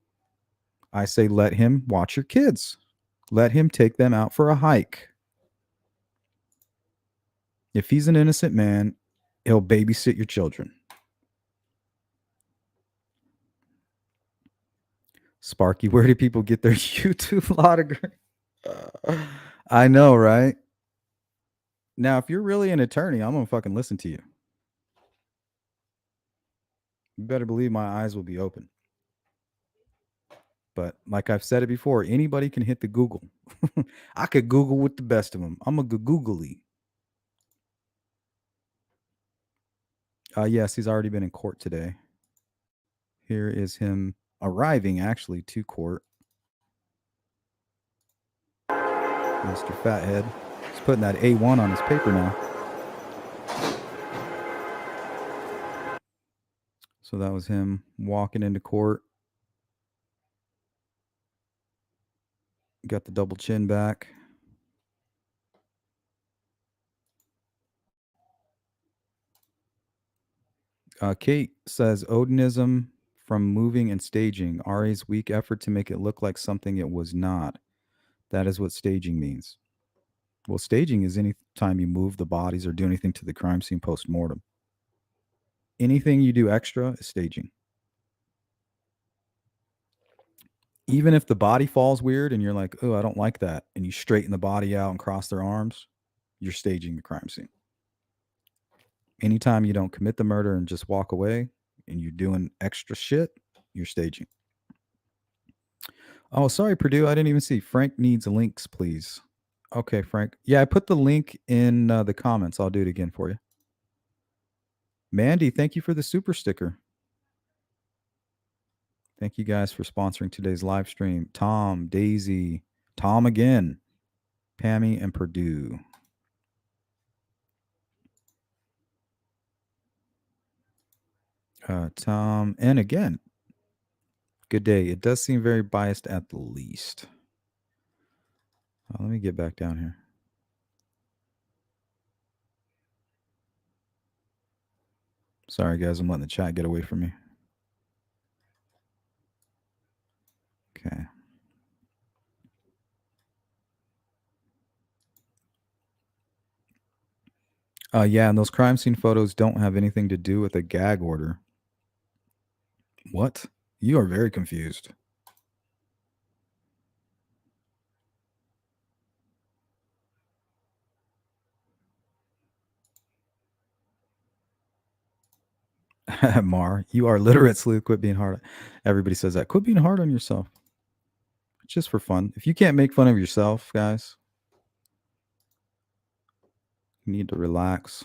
I say let him watch your kids. Let him take them out for a hike. If he's an innocent man, he'll babysit your children. Sparky, where do people get their YouTube autograph? I know, right? Now, if you're really an attorney, I'm going to fucking listen to you. You better believe my eyes will be open. But like I've said it before, anybody can hit the Google. I could Google with the best of them. I'm a googly. Yes, he's already been in court today. Here is him arriving actually to court. Mr. Fathead. He's putting that A1 on his paper now. So that was him walking into court. Got the double chin back. Kate says Odinism from moving and staging. Ari's weak effort to make it look like something it was not. That is what staging means. Well, staging is any time you move the bodies or do anything to the crime scene post mortem. Anything you do extra is staging. Even if the body falls weird and you're like, oh, I don't like that, and you straighten the body out and cross their arms, you're staging the crime scene. Anytime you don't commit the murder and just walk away and you're doing extra shit, you're staging. Oh, sorry, Purdue. I didn't even see. Frank needs links, please. Okay, Frank. Yeah, I put the link in the comments. I'll do it again for you. Mandy, thank you for the super sticker. Thank you guys for sponsoring today's live stream. Tom, Daisy, Tom again, Pammy, and Purdue. Tom, and again, good day. It does seem very biased at the least. Let me get back down here. Sorry, guys. I'm letting the chat get away from me. Okay. Yeah, and those crime scene photos don't have anything to do with a gag order. What? You are very confused. Mar, you are literate, Sleuth. Quit being hard. Everybody says that. Quit being hard on yourself. It's just for fun. If you can't make fun of yourself, guys, you need to relax.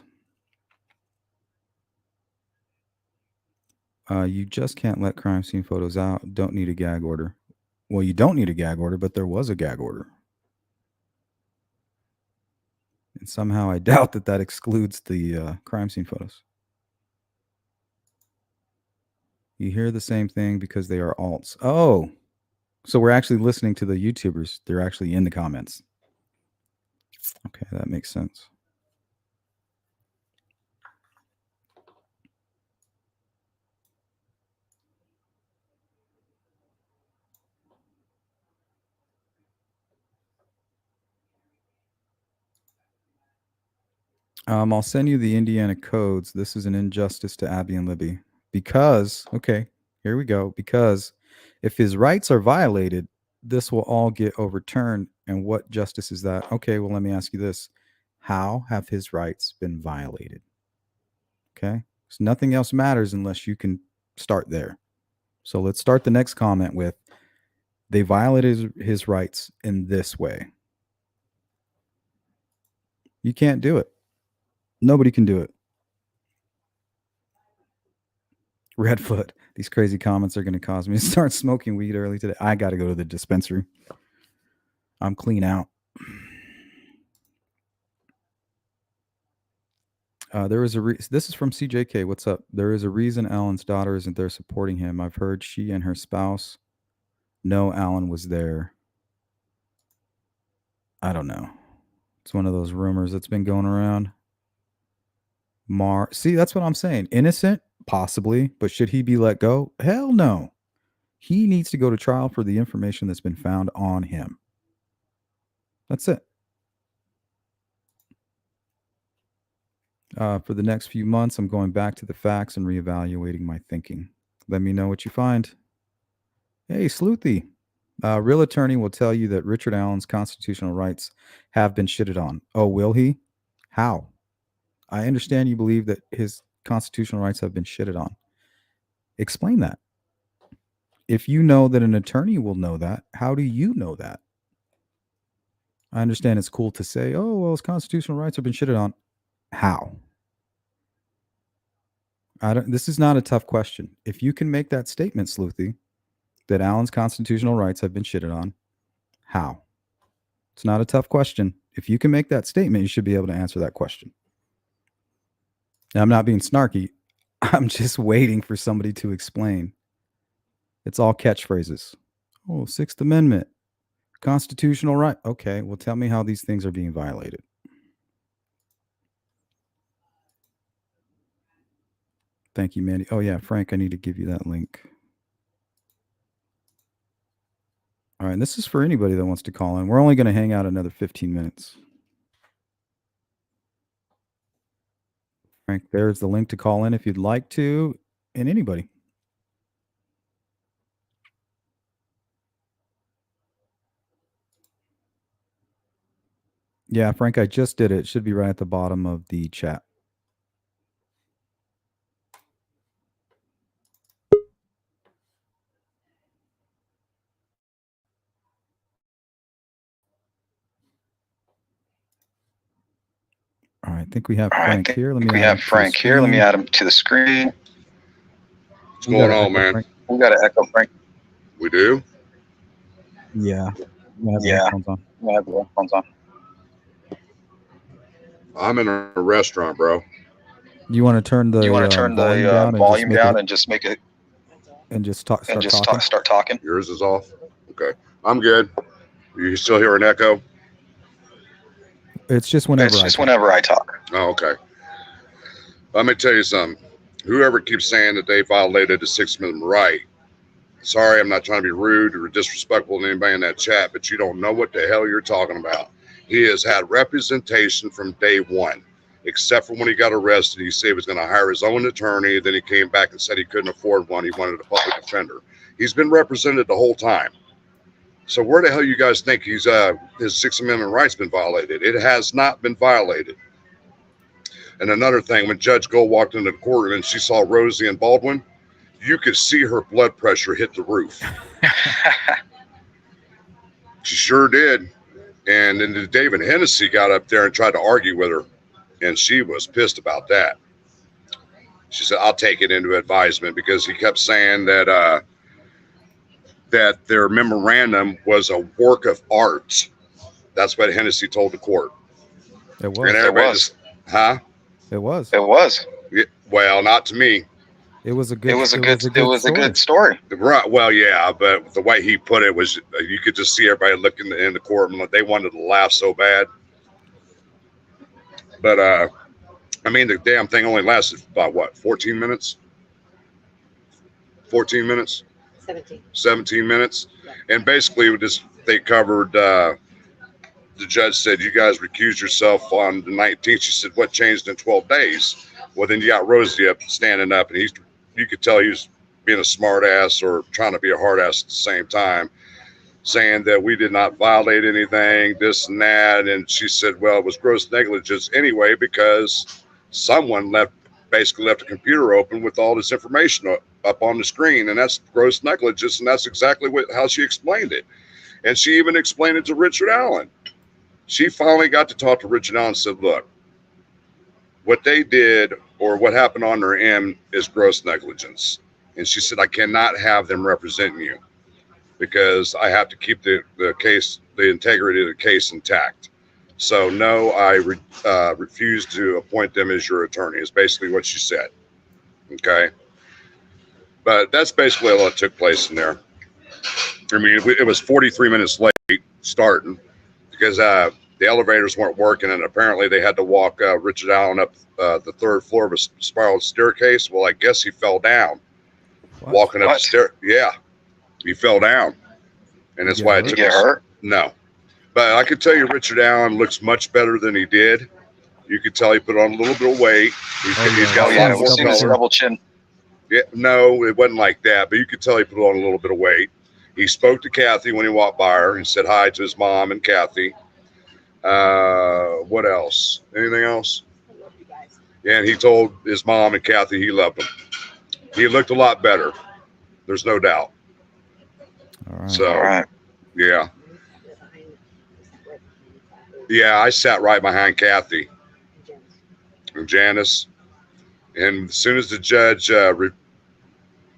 You just can't let crime scene photos out. Don't need a gag order. Well, you don't need a gag order, but there was a gag order. And somehow I doubt that that excludes the crime scene photos. You hear the same thing because they are alts. Oh, so we're actually listening to the YouTubers. They're actually in the comments. Okay, that makes sense. I'll send you the Indiana codes. This is an injustice to Abby and Libby. Because, okay, here we go. Because if his rights are violated, this will all get overturned. And what justice is that? Okay, well, let me ask you this. How have his rights been violated? Okay, so nothing else matters unless you can start there. So let's start the next comment with they violated his rights in this way. You can't do it. Nobody can do it. Redfoot. These crazy comments are going to cause me to start smoking weed early today. I got to go to the dispensary. I'm clean out. There is this is from CJK. What's up? There is a reason Alan's daughter isn't there supporting him. I've heard she and her spouse know Alan was there. I don't know. It's one of those rumors that's been going around. See, that's what I'm saying. Innocent, possibly, but should he be let go? Hell no. He needs to go to trial for the information that's been found on him. That's it. For the next few months, I'm going back to the facts and reevaluating my thinking. Let me know what you find. Hey, Sleuthy. Real attorney will tell you that Richard Allen's constitutional rights have been shitted on. Oh, will he? How? I understand you believe that his constitutional rights have been shitted on. Explain that. If you know that an attorney will know that, how do you know that? I understand it's cool to say, oh, well, his constitutional rights have been shitted on. How? This is not a tough question. If you can make that statement, Sleuthy, that Allen's constitutional rights have been shitted on, how? It's not a tough question. If you can make that statement, you should be able to answer that question. Now, I'm not being snarky. I'm just waiting for somebody to explain. It's all catchphrases. Oh, Sixth Amendment, constitutional right. Okay, well, tell me how these things are being violated. Thank you, Mandy. Oh, yeah, Frank, I need to give you that link. All right, and this is for anybody that wants to call in. We're only going to hang out another 15 minutes. Frank, there's the link to call in if you'd like to, and anybody. Yeah, Frank, I just did it. It should be right at the bottom of the chat. All right, I think we have Frank here. Let me add him to the screen. What's going on, man? Frank. We got an echo, Frank. We do? Yeah. We have the headphones on. I'm in a restaurant, bro. You want to turn the volume down and just make it and just start talking? Yours is off. Okay, I'm good. You still hear an echo? It's just whenever I talk. Oh, okay. Let me tell you something. Whoever keeps saying that they violated the Sixth Amendment right, sorry, I'm not trying to be rude or disrespectful to anybody in that chat, but you don't know what the hell you're talking about. He has had representation from day one, except for when he got arrested. He said he was going to hire his own attorney. Then he came back and said he couldn't afford one. He wanted a public defender. He's been represented the whole time. So where the hell you guys think his Sixth Amendment rights been violated? It has not been violated. And another thing, when Judge Gold walked into the courtroom and she saw Rosie and Baldwin, you could see her blood pressure hit the roof. She sure did. And then David Hennessy got up there and tried to argue with her, and she was pissed about that. She said, I'll take it into advisement, because he kept saying that that their memorandum was a work of art. That's what Hennessy told the court. It was. And everybody just, huh? It was. Yeah, well, not to me. It was a good story. Right. Well, yeah, but the way he put it was, you could just see everybody looking in the courtroom. They wanted to laugh so bad. But I mean, the damn thing only lasted about what, 14 minutes? 14 minutes? 17 minutes. Yeah. And basically, they covered. The judge said, "You guys recused yourself on the 19th." She said, "What changed in 12 days?" Well, then you got Rosie up, standing up, and you could tell he was being a smart ass or trying to be a hard ass at the same time, saying that we did not violate anything, this and that. And she said, well, it was gross negligence anyway, because someone basically left a computer open with all this information up on the screen, and that's gross negligence. And that's exactly how she explained it. And she even explained it to Richard Allen. She finally got to talk to Richard Allen and said, look, what they did or what happened on their end is gross negligence. And she said, I cannot have them representing you, because I have to keep the integrity of the case intact. So no, I refuse to appoint them as your attorney, is basically what she said. Okay. But that's basically all that took place in there. I mean, it was 43 minutes late starting, because the elevators weren't working, and apparently they had to walk Richard Allen up the third floor of a spiral staircase. Well, I guess he fell down. What? Walking up the stair. Yeah, he fell down, and that's why it took. Did you get hurt? No, but I could tell you, Richard Allen looks much better than he did. You could tell he put on a little bit of weight. He's got a double chin. Yeah, no, it wasn't like that, but you could tell he put on a little bit of weight. He spoke to Kathy when he walked by her and said hi to his mom and Kathy. What else? Anything else? I love you guys. Yeah, and he told his mom and Kathy he loved them. He looked a lot better. There's no doubt. All right. So, yeah. Yeah, I sat right behind Kathy and Janice. And as soon as the judge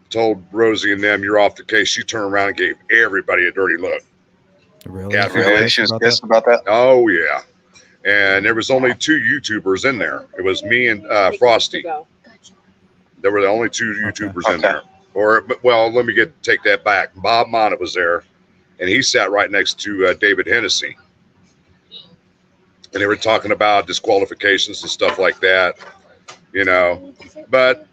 told Rosie and them, "You're off the case," she turned around and gave everybody a dirty look. Really? After Really? She was pissed about that? Oh yeah. And there was only two YouTubers in there. It was me and Frosty. There were the only two YouTubers in there. Or, well, let me take that back. Bob Monnett was there, and he sat right next to David Hennessy. And they were talking about disqualifications and stuff like that, you know. But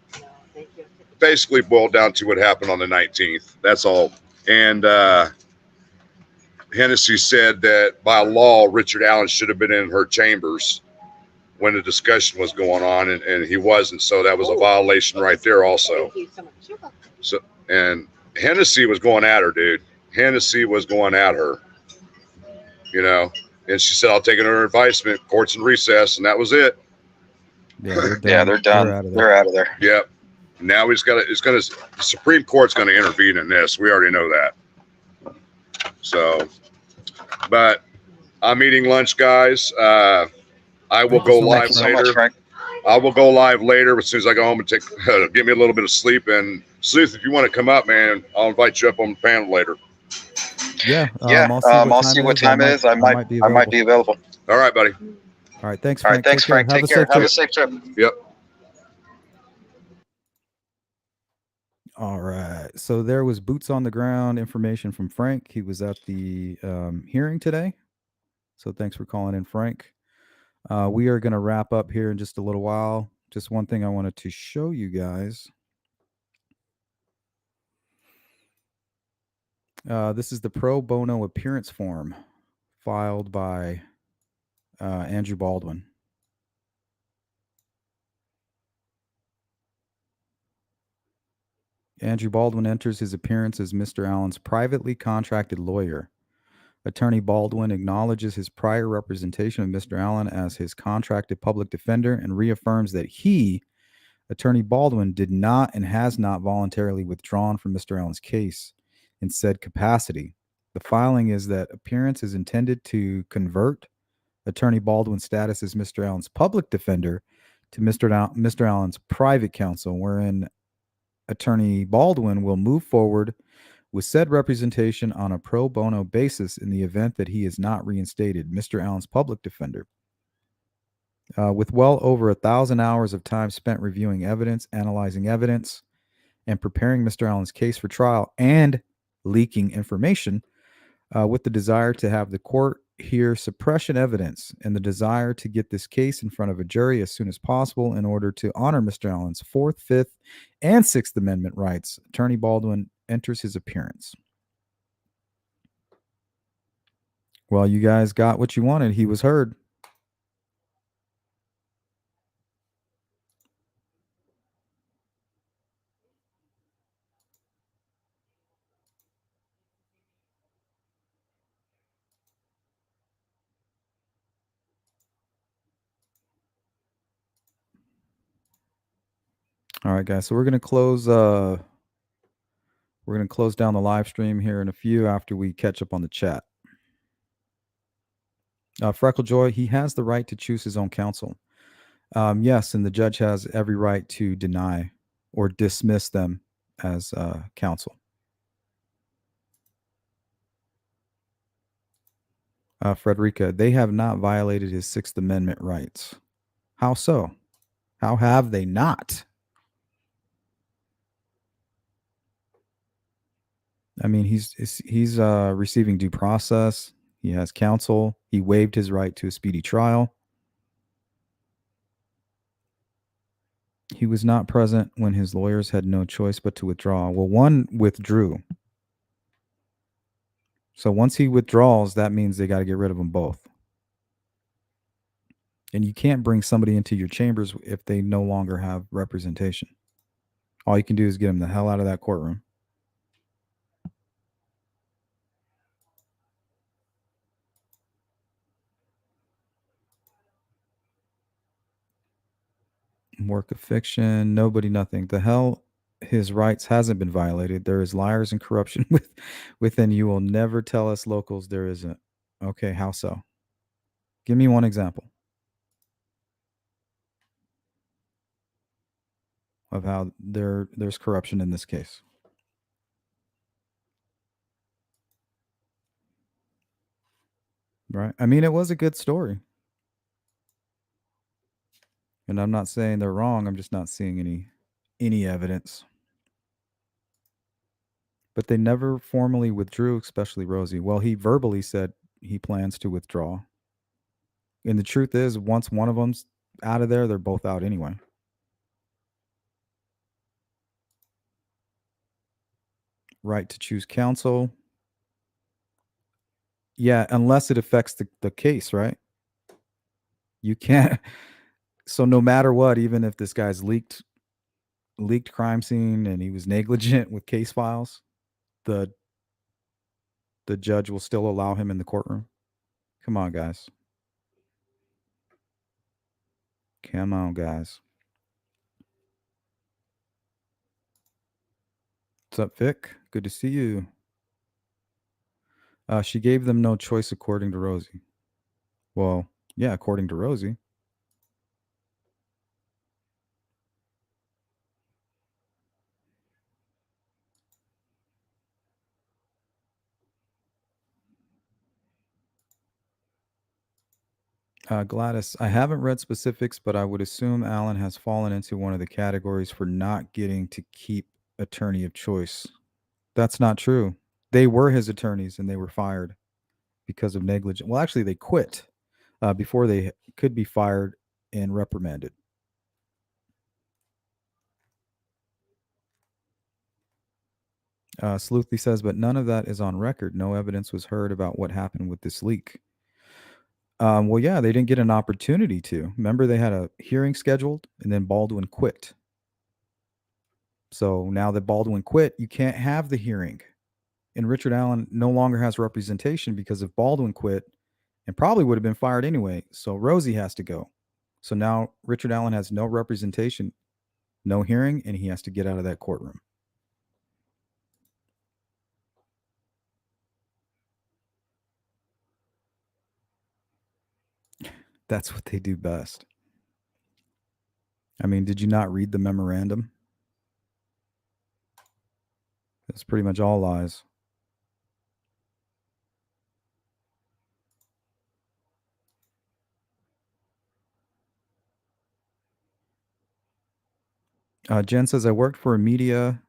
basically boiled down to what happened on the 19th. That's all. And Hennessy said that by law, Richard Allen should have been in her chambers when the discussion was going on, and he wasn't. So that was a violation right there also. So, and Hennessy was going at her, dude. Hennessy was going at her, you know. And she said, "I'll take it under advisement. Court's in recess," and that was it. Yeah, they're done. Yeah, they're done. They're out of there. Yep. Now the Supreme Court's going to intervene in this. We already know that. So, but I'm eating lunch, guys. I will go live later. I will go live later as soon as I go home and get me a little bit of sleep. And Sleuth, if you want to come up, man, I'll invite you up on the panel later. Yeah. I'll see what time it is. I might be available. All right, buddy. All right. Thanks, All Frank. right. Thanks, Frank. Take care. Have a safe trip. Yep. All right. So there was boots on the ground information from Frank. He was at the hearing today. So thanks for calling in, Frank. We are going to wrap up here in just a little while. Just one thing I wanted to show you guys. This is the pro bono appearance form filed by Andrew Baldwin. Andrew Baldwin enters his appearance as Mr. Allen's privately contracted lawyer. Attorney Baldwin acknowledges his prior representation of Mr. Allen as his contracted public defender and reaffirms that he, Attorney Baldwin, did not and has not voluntarily withdrawn from Mr. Allen's case in said capacity. The filing is that appearance is intended to convert Attorney Baldwin's status as Mr. Allen's public defender to Mr. Allen's private counsel, wherein Attorney Baldwin will move forward with said representation on a pro bono basis in the event that he is not reinstated Mr. Allen's public defender. With well over 1,000 hours of time spent reviewing evidence, analyzing evidence, and preparing Mr. Allen's case for trial and leaking information, with the desire to have the court hear suppression evidence and the desire to get this case in front of a jury as soon as possible in order to honor Mr. Allen's 4th, 5th, and 6th Amendment rights, Attorney Baldwin enters his appearance. Well, you guys got what you wanted. He was heard. All right, guys. So we're gonna close down the live stream here in a few after we catch up on the chat. Freckle Joy, he has the right to choose his own counsel. Yes, and the judge has every right to deny or dismiss them as counsel. Frederica, they have not violated his 6th Amendment rights. How so? How have they not? I mean, he's receiving due process. He has counsel. He waived his right to a speedy trial. He was not present when his lawyers had no choice but to withdraw. Well, one withdrew. So once he withdraws, that means they got to get rid of them both. And you can't bring somebody into your chambers if they no longer have representation. All you can do is get them the hell out of that courtroom. Work of fiction, nobody, nothing. The hell, his rights hasn't been violated. There is liars and corruption within. You will never tell us locals there isn't. Okay, how so? Give me one example. of how there's corruption in this case. Right? I mean, it was a good story. And I'm not saying they're wrong. I'm just not seeing any evidence. But they never formally withdrew, especially Rosie. Well, he verbally said he plans to withdraw. And the truth is, once one of them's out of there, they're both out anyway. Right to choose counsel. Yeah, unless it affects the case, right? You can't. So no matter what, even if this guy's leaked crime scene and he was negligent with case files, the judge will still allow him in the courtroom. Come on, guys. Come on, guys. What's up, Vic? Good to see you. She gave them no choice according to Rosie. Well, yeah, according to Rosie. Gladys, I haven't read specifics, but I would assume Alan has fallen into one of the categories for not getting to keep attorney of choice. That's not true. They were his attorneys and they were fired because of negligence. Well, actually, they quit before they could be fired and reprimanded. Sleuthy says, but none of that is on record. No evidence was heard about what happened with this leak. Well, yeah, they didn't get an opportunity to. Remember, they had a hearing scheduled, and then Baldwin quit. So now that Baldwin quit, you can't have the hearing. And Richard Allen no longer has representation because if Baldwin quit, and probably would have been fired anyway, so Rosie has to go. So now Richard Allen has no representation, no hearing, and he has to get out of that courtroom. That's what they do best. I mean, did you not read the memorandum? It's pretty much all lies. Jen says, I worked for the media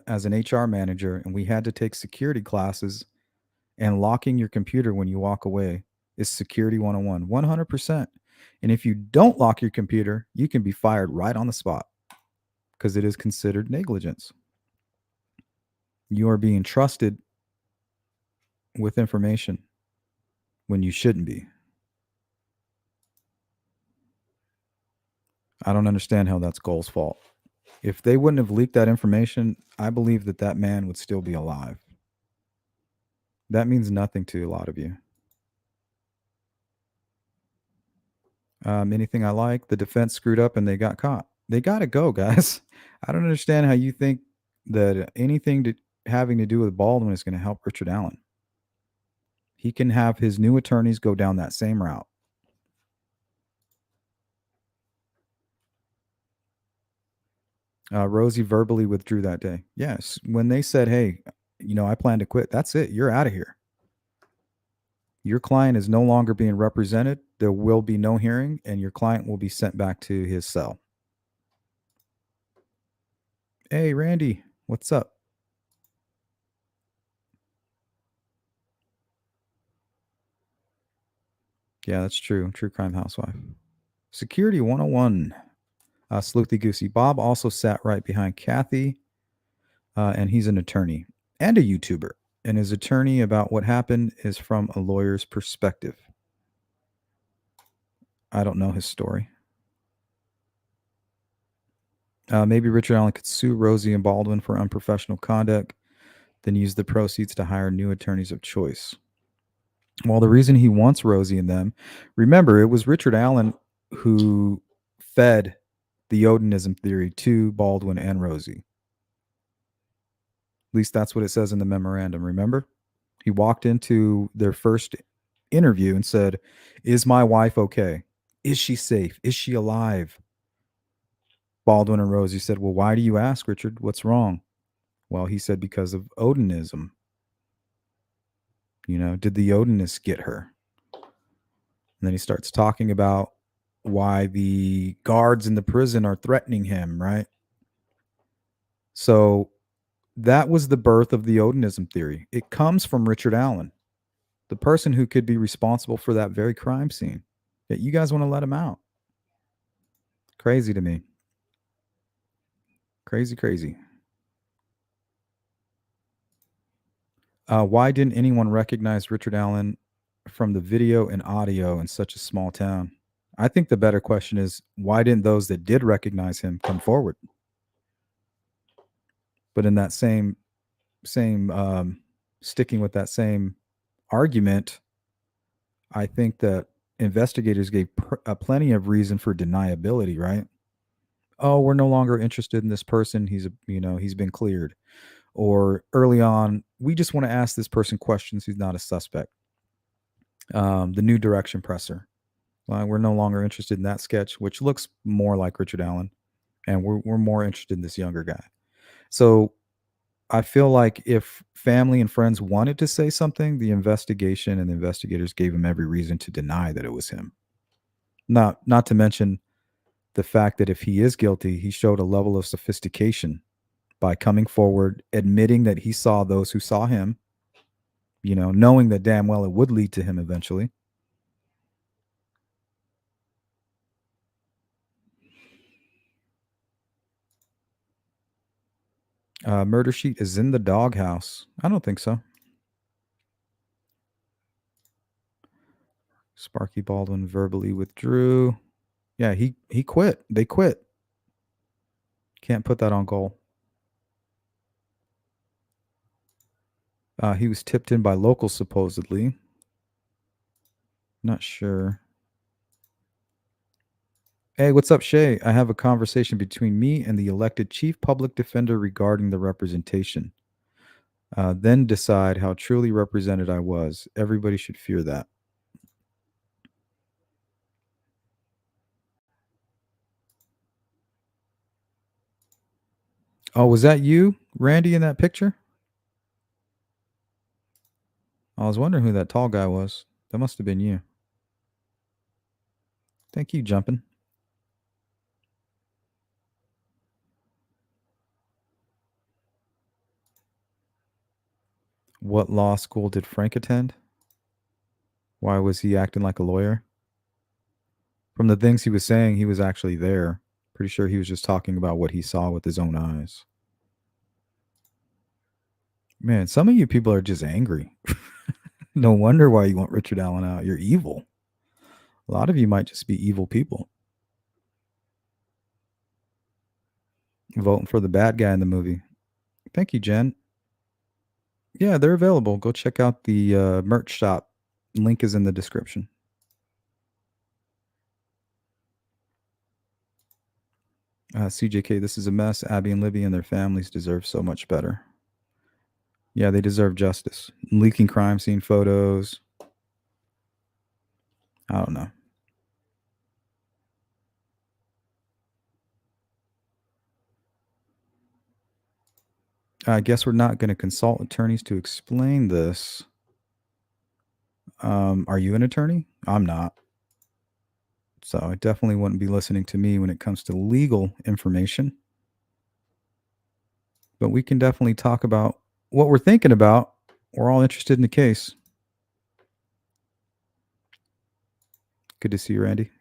as an HR manager, and we had to take security classes, and locking your computer when you walk away is security 101, 100%. And if you don't lock your computer, you can be fired right on the spot because it is considered negligence. You are being trusted with information when you shouldn't be. I don't understand how that's Goal's fault. If they wouldn't have leaked that information, I believe that man would still be alive. That means nothing to a lot of you. Anything I like, the defense screwed up and they got caught. They got to go, guys. I don't understand how you think that anything having to do with Baldwin is going to help Richard Allen. He can have his new attorneys go down that same route. Rosie verbally withdrew that day. Yes. When they said, hey, I plan to quit, that's it. You're out of here. Your client is no longer being represented. There will be no hearing, and your client will be sent back to his cell. Hey, Randy, what's up? Yeah, that's true. True crime housewife. Security 101. Sleuthy Goosey. Bob also sat right behind Kathy, and he's an attorney and a YouTuber. And his attorney about what happened is from a lawyer's perspective. I don't know his story. Maybe Richard Allen could sue Rosie and Baldwin for unprofessional conduct, then use the proceeds to hire new attorneys of choice. Well, the reason he wants Rosie and them, remember, it was Richard Allen who fed the Odinism theory to Baldwin and Rosie. At least that's what it says in the memorandum, remember? He walked into their first interview and said, is my wife okay? Is she safe? Is she alive? Baldwin and Rosie said, well, why do you ask, Richard? What's wrong? Well, he said, because of Odinism. Did the Odinists get her? And then he starts talking about why the guards in the prison are threatening him, right? So that was the birth of the Odinism theory. It comes from Richard Allen, the person who could be responsible for that very crime scene. Yet you guys want to let him out. Crazy to me. Crazy, crazy. Why didn't anyone recognize Richard Allen from the video and audio in such a small town? I think the better question is, why didn't those that did recognize him come forward? But in that same sticking with that same argument, I think that investigators gave plenty of reason for deniability, right? Oh, we're no longer interested in this person. He's been cleared. Or early on, we just want to ask this person questions. He's not a suspect. The new direction presser. We're no longer interested in that sketch, which looks more like Richard Allen, and we're more interested in this younger guy. So I feel like if family and friends wanted to say something, the investigation and the investigators gave him every reason to deny that it was him. Not to mention the fact that if he is guilty, he showed a level of sophistication by coming forward, admitting that he saw those who saw him, knowing that damn well it would lead to him eventually. Murder sheet is in the doghouse. I don't think so. Sparky Baldwin verbally withdrew. Yeah, he quit. They quit. Can't put that on goal. He was tipped in by locals, supposedly. Not sure. Hey, what's up, Shay? I have a conversation between me and the elected chief public defender regarding the representation. Then decide how truly represented I was. Everybody should fear that. Oh, was that you, Randy, in that picture? I was wondering who that tall guy was. That must have been you. Thank you, Jumpin'. What law school did Frank attend? Why was he acting like a lawyer? From the things he was saying, he was actually there. Pretty sure he was just talking about what he saw with his own eyes. Man, some of you people are just angry. No wonder why you want Richard Allen out. You're evil. A lot of you might just be evil people. Voting for the bad guy in the movie. Thank you, Jen. Yeah, they're available. Go check out the merch shop. Link is in the description. CJK, this is a mess. Abby and Libby and their families deserve so much better. Yeah, they deserve justice. Leaking crime scene photos. I don't know. I guess we're not going to consult attorneys to explain this. Are you an attorney? I'm not. So I definitely wouldn't be listening to me when it comes to legal information. But we can definitely talk about what we're thinking about. We're all interested in the case. Good to see you, Randy.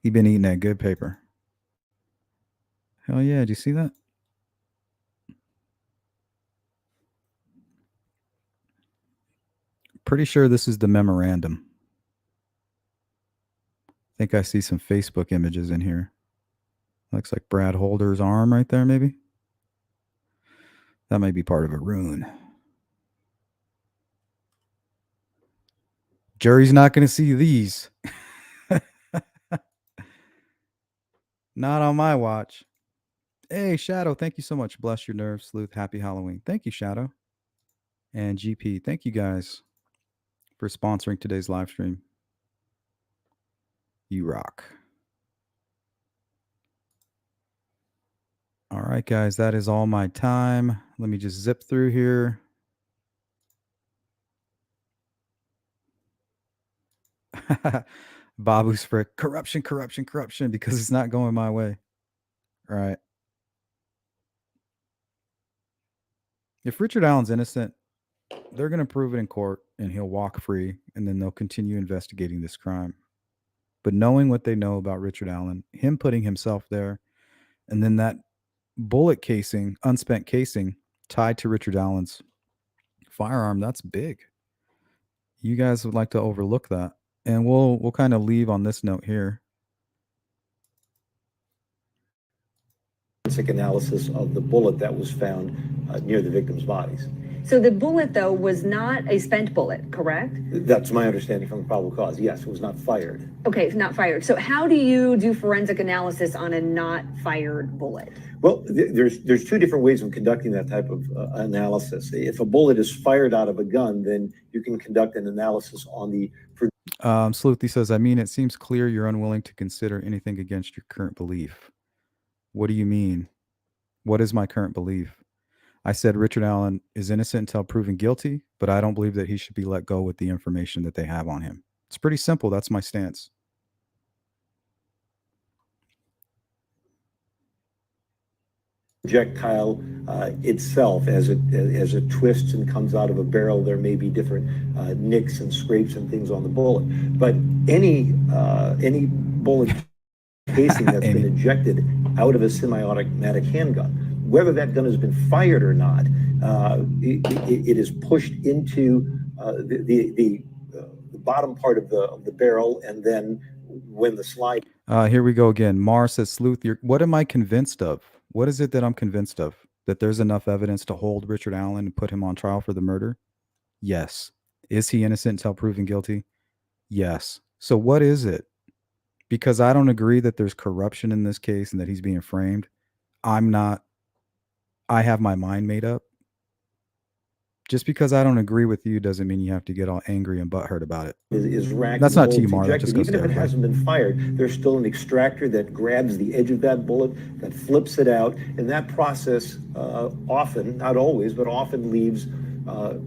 You've been eating that good paper. Hell yeah, did you see that? Pretty sure this is the memorandum. I think I see some Facebook images in here. Looks like Brad Holder's arm right there, maybe. That might be part of a rune. Jury's not going to see these. Not on my watch. Hey, Shadow, thank you so much. Bless your nerves, Sleuth. Happy Halloween. Thank you, Shadow. And GP, thank you guys for sponsoring today's live stream. You rock. right, guys, that is all my time. Let me just zip through here. Babu's for corruption, corruption, corruption, because it's not going my way. All right. If Richard Allen's innocent, they're going to prove it in court and he'll walk free, and then they'll continue investigating this crime. But knowing what they know about Richard Allen, him putting himself there, and then that bullet casing, unspent casing, tied to Richard Allen's firearm, that's big. You guys would like to overlook that. And we'll kind of leave on this note here. Forensic analysis of the bullet that was found near the victim's bodies. So the bullet, though, was not a spent bullet, correct? That's my understanding from the probable cause. Yes, it was not fired. Okay, it's not fired. So how do you do forensic analysis on a not fired bullet? Well, there's two different ways of conducting that type of analysis. If a bullet is fired out of a gun, then you can conduct an analysis on the... Sleuthy says, I mean, it seems clear you're unwilling to consider anything against your current belief. What do you mean? What is my current belief? I said Richard Allen is innocent until proven guilty, but I don't believe that he should be let go with the information that they have on him. It's pretty simple. That's my stance. Projectile itself, as it twists and comes out of a barrel, there may be different nicks and scrapes and things on the bullet. But any bullet casing that's been ejected out of a semi-automatic handgun, whether that gun has been fired or not, it is pushed into the bottom part of the barrel, and then when the slide... Here we go again. Mar says, Sleuth, what am I convinced of? What is it that I'm convinced of? That there's enough evidence to hold Richard Allen and put him on trial for the murder? Yes. Is he innocent until proven guilty? Yes. So what is it? Because I don't agree that there's corruption in this case and that he's being framed. I have my mind made up. Just because I don't agree with you doesn't mean you have to get all angry and butthurt about it. That's not to you, Mar. That just goes to everybody. Even if it hasn't been fired, there's still an extractor that grabs the edge of that bullet, that flips it out, and that process often, not always, but often leaves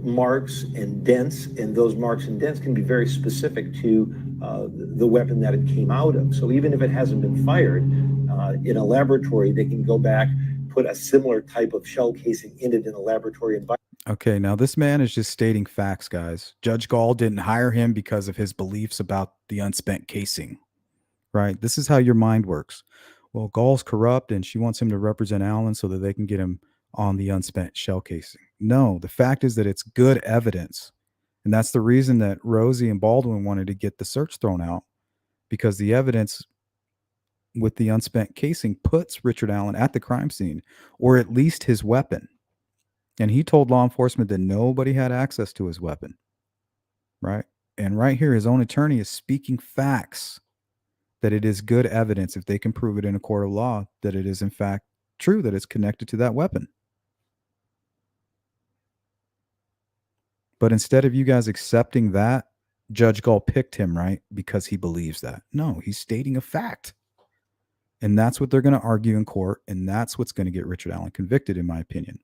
marks and dents, and those marks and dents can be very specific to the weapon that it came out of. So even if it hasn't been fired, in a laboratory, they can go back, put a similar type of shell casing in it in a laboratory environment. Okay, now this man is just stating facts, guys. Judge Gall didn't hire him because of his beliefs about the unspent casing, right? This is how your mind works. Well, Gall's corrupt and she wants him to represent Allen so that they can get him on the unspent shell casing. No, the fact is that it's good evidence. And that's the reason that Rosie and Baldwin wanted to get the search thrown out, because the evidence with the unspent casing puts Richard Allen at the crime scene, or at least his weapon. And he told law enforcement that nobody had access to his weapon, right? And right here, his own attorney is speaking facts that it is good evidence, if they can prove it in a court of law, that it is in fact true, that it's connected to that weapon. But instead of you guys accepting that, Judge Gall picked him, right? Because he believes that. No, he's stating a fact. And that's what they're going to argue in court. And that's what's going to get Richard Allen convicted, in my opinion.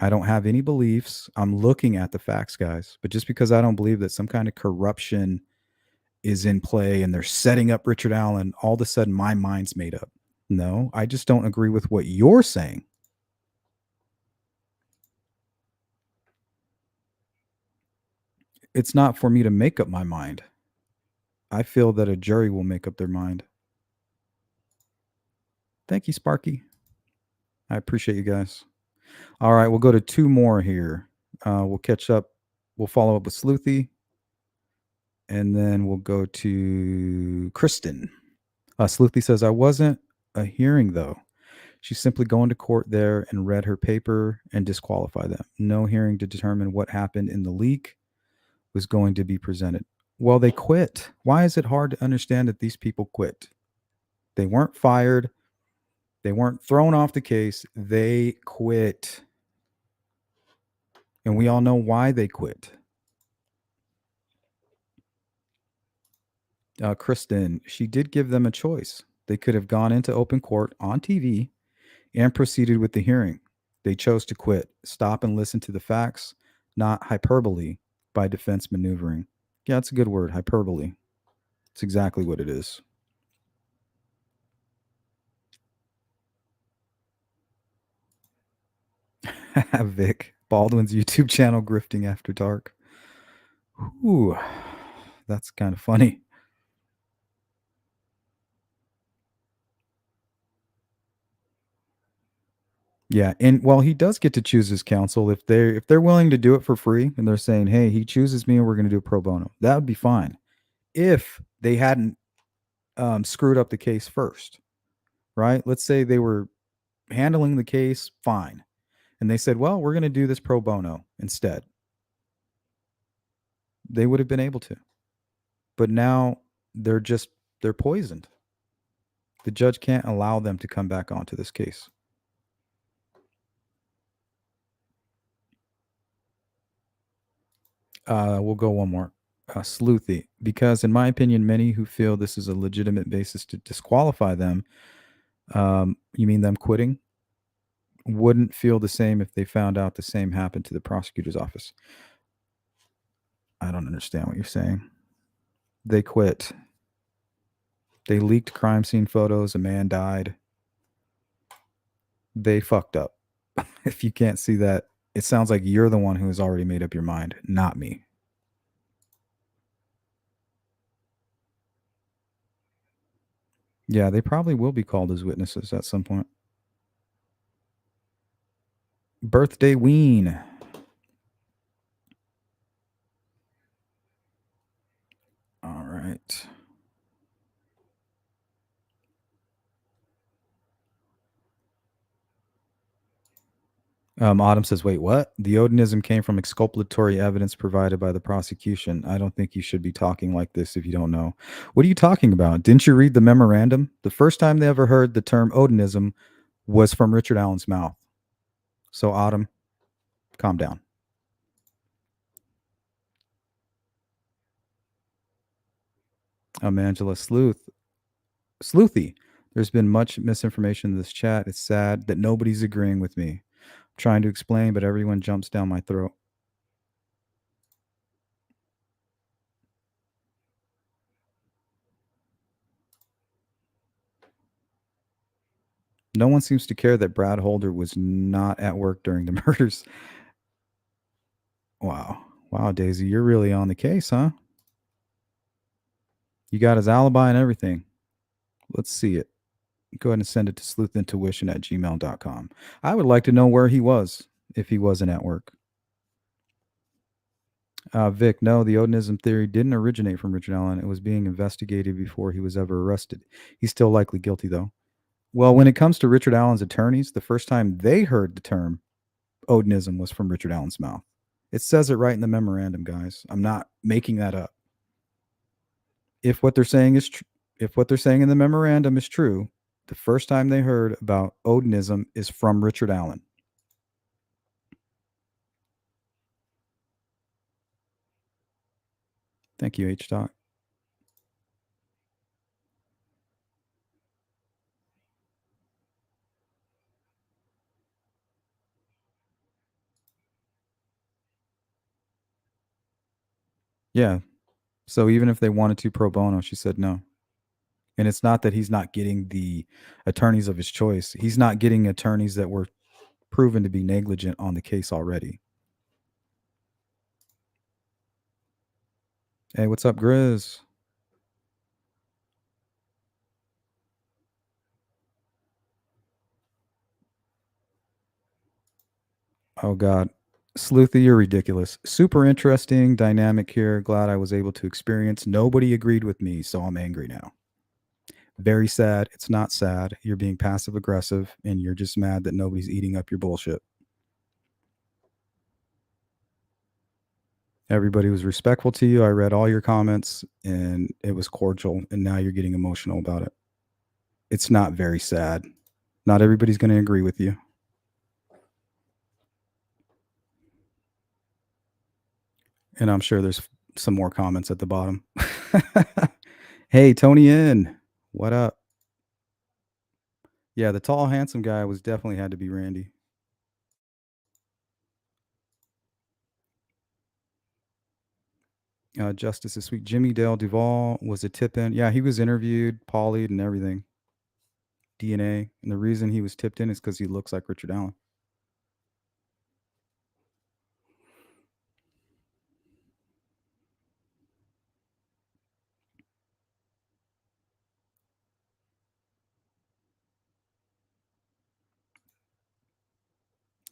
I don't have any beliefs. I'm looking at the facts, guys. But just because I don't believe that some kind of corruption is in play and they're setting up Richard Allen, all of a sudden my mind's made up. No, I just don't agree with what you're saying. It's not for me to make up my mind. I feel that a jury will make up their mind. Thank you, Sparky. I appreciate you guys. All right, we'll go to two more here. We'll catch up. We'll follow up with Sleuthy. And then we'll go to Kristen. Sleuthy says, I wasn't a hearing, though. She's simply going to court there and read her paper and disqualify them. No hearing to determine what happened in the leak was going to be presented. Well, they quit. Why is it hard to understand that these people quit? They weren't fired. They weren't thrown off the case. They quit. And we all know why they quit. Kristen, she did give them a choice. They could have gone into open court on TV and proceeded with the hearing. They chose to quit, stop and listen to the facts, not hyperbole by defense maneuvering. Yeah, that's a good word, hyperbole. It's exactly what it is. Vic, Baldwin's YouTube channel, Grifting After Dark. Ooh, that's kind of funny. Yeah, and well, he does get to choose his counsel if they're willing to do it for free, and they're saying, "Hey, he chooses me, and we're going to do pro bono." That would be fine if they hadn't screwed up the case first, right? Let's say they were handling the case fine, and they said, "Well, we're going to do this pro bono instead." They would have been able to, but now they're poisoned. The judge can't allow them to come back onto this case. We'll go one more. Sleuthy, because in my opinion, many who feel this is a legitimate basis to disqualify them, you mean them quitting, wouldn't feel the same if they found out the same happened to the prosecutor's office. I don't understand what you're saying. They quit. They leaked crime scene photos. A man died. They fucked up. If you can't see that, it sounds like you're the one who has already made up your mind, not me. Yeah, they probably will be called as witnesses at some point. Birthday Ween. All right. Autumn says, wait, what? The Odinism came from exculpatory evidence provided by the prosecution. I don't think you should be talking like this if you don't know. What are you talking about? Didn't you read the memorandum? The first time they ever heard the term Odinism was from Richard Allen's mouth. So, Autumn, calm down. Angela Sleuthy. There's been much misinformation in this chat. It's sad that nobody's agreeing with me. I'm trying to explain, but everyone jumps down my throat. No one seems to care that Brad Holder was not at work during the murders. Wow. Wow, Daisy, you're really on the case, huh? You got his alibi and everything. Let's see it. Go ahead and send it to sleuthintuition@gmail.com. I would like to know where he was if he wasn't at work. Vic, no, the Odinism theory didn't originate from Richard Allen. It was being investigated before he was ever arrested. He's still likely guilty, though. Well, when it comes to Richard Allen's attorneys, the first time they heard the term Odinism was from Richard Allen's mouth. It says it right in the memorandum, guys. I'm not making that up. If what they're saying is if what they're saying in the memorandum is true, the first time they heard about Odinism is from Richard Allen. Thank you, H. Doc. Yeah. So even if they wanted to pro bono, she said no. And it's not that he's not getting the attorneys of his choice. He's not getting attorneys that were proven to be negligent on the case already. Hey, what's up, Grizz? Oh, God. Sleuthy, you're ridiculous. Super interesting dynamic here. Glad I was able to experience. Nobody agreed with me, so I'm angry now. Very sad. It's not sad. You're being passive aggressive, and you're just mad that nobody's eating up your bullshit. Everybody was respectful to you. I read all your comments, and it was cordial, and now you're getting emotional about it. It's not very sad. Not everybody's going to agree with you. And I'm sure there's some more comments at the bottom. Hey, Tony N, what up? Yeah, the tall, handsome guy was definitely had to be Randy. Justice this week. Jimmy Dale Duvall was a tip-in. Yeah, he was interviewed, polyed, and everything. DNA. And the reason he was tipped in is because he looks like Richard Allen.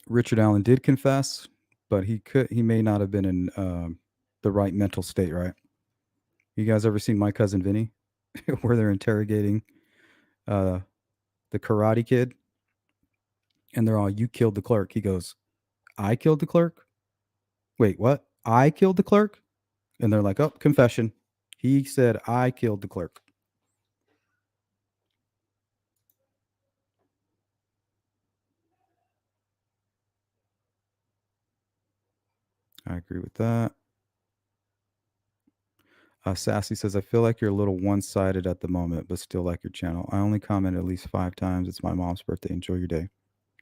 Richard Allen did confess, but he may not have been in the right mental state, right? You guys ever seen My Cousin Vinny, where they're interrogating the Karate Kid, and they're all, "You killed the clerk." He goes, "I killed the clerk." Wait, what? I killed the clerk? And they're like, "Oh, confession. He said I killed the clerk." I agree with that. Sassy says, "I feel like you're a little one-sided at the moment, but still like your channel. I only comment at least 5 times. It's my mom's birthday. Enjoy your day."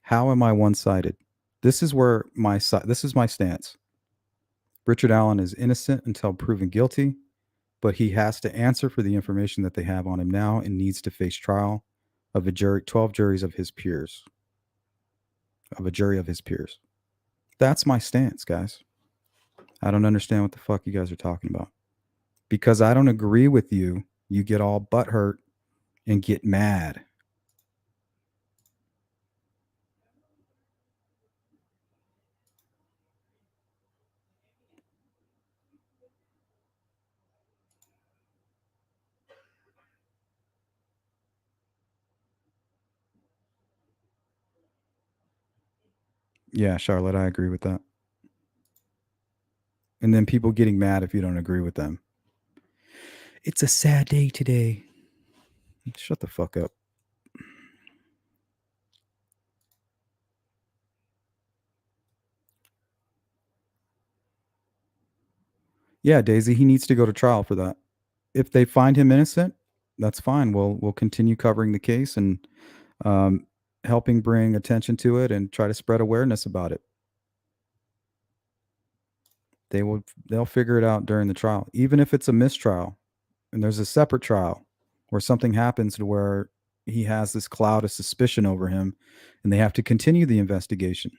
How am I one-sided? This is where this is my stance. Richard Allen is innocent until proven guilty, but he has to answer for the information that they have on him now and needs to face trial of a jury, 12 juries of his peers. Of a jury of his peers. That's my stance, guys. I don't understand what the fuck you guys are talking about. Because I don't agree with you, you get all butthurt and get mad. Yeah, Charlotte, I agree with that. And then people getting mad if you don't agree with them. It's a sad day today. Shut the fuck up. Yeah, Daisy, he needs to go to trial for that. If they find him innocent, that's fine. We'll continue covering the case and helping bring attention to it and try to spread awareness about it. They'll figure it out during the trial, even if it's a mistrial and there's a separate trial where something happens to where he has this cloud of suspicion over him and they have to continue the investigation.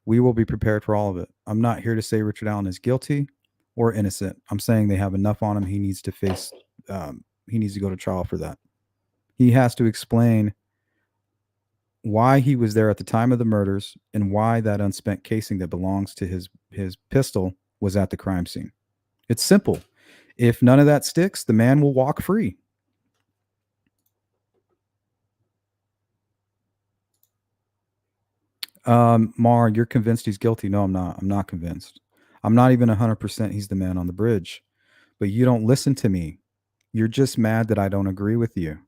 We will be prepared for all of it. I'm not here to say Richard Allen is guilty or innocent. I'm saying they have enough on him. He needs to face, he needs to go to trial for that. He has to explain why he was there at the time of the murders and why that unspent casing that belongs to his pistol was at the crime scene. It's simple. If none of that sticks, the man will walk free. Mar, you're convinced he's guilty. No, I'm not. I'm not convinced. I'm not even 100% he's the man on the bridge. But you don't listen to me. You're just mad that I don't agree with you.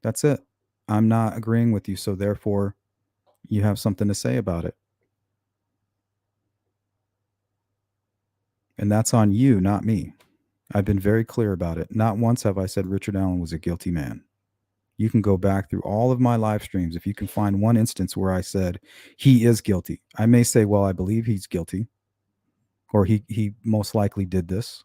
That's it. I'm not agreeing with you, so therefore you have something to say about it. And that's on you, not me. I've been very clear about it. Not once have I said Richard Allen was a guilty man. You can go back through all of my live streams if you can find one instance where I said he is guilty. I may say, well, I believe he's guilty, or he most likely did this.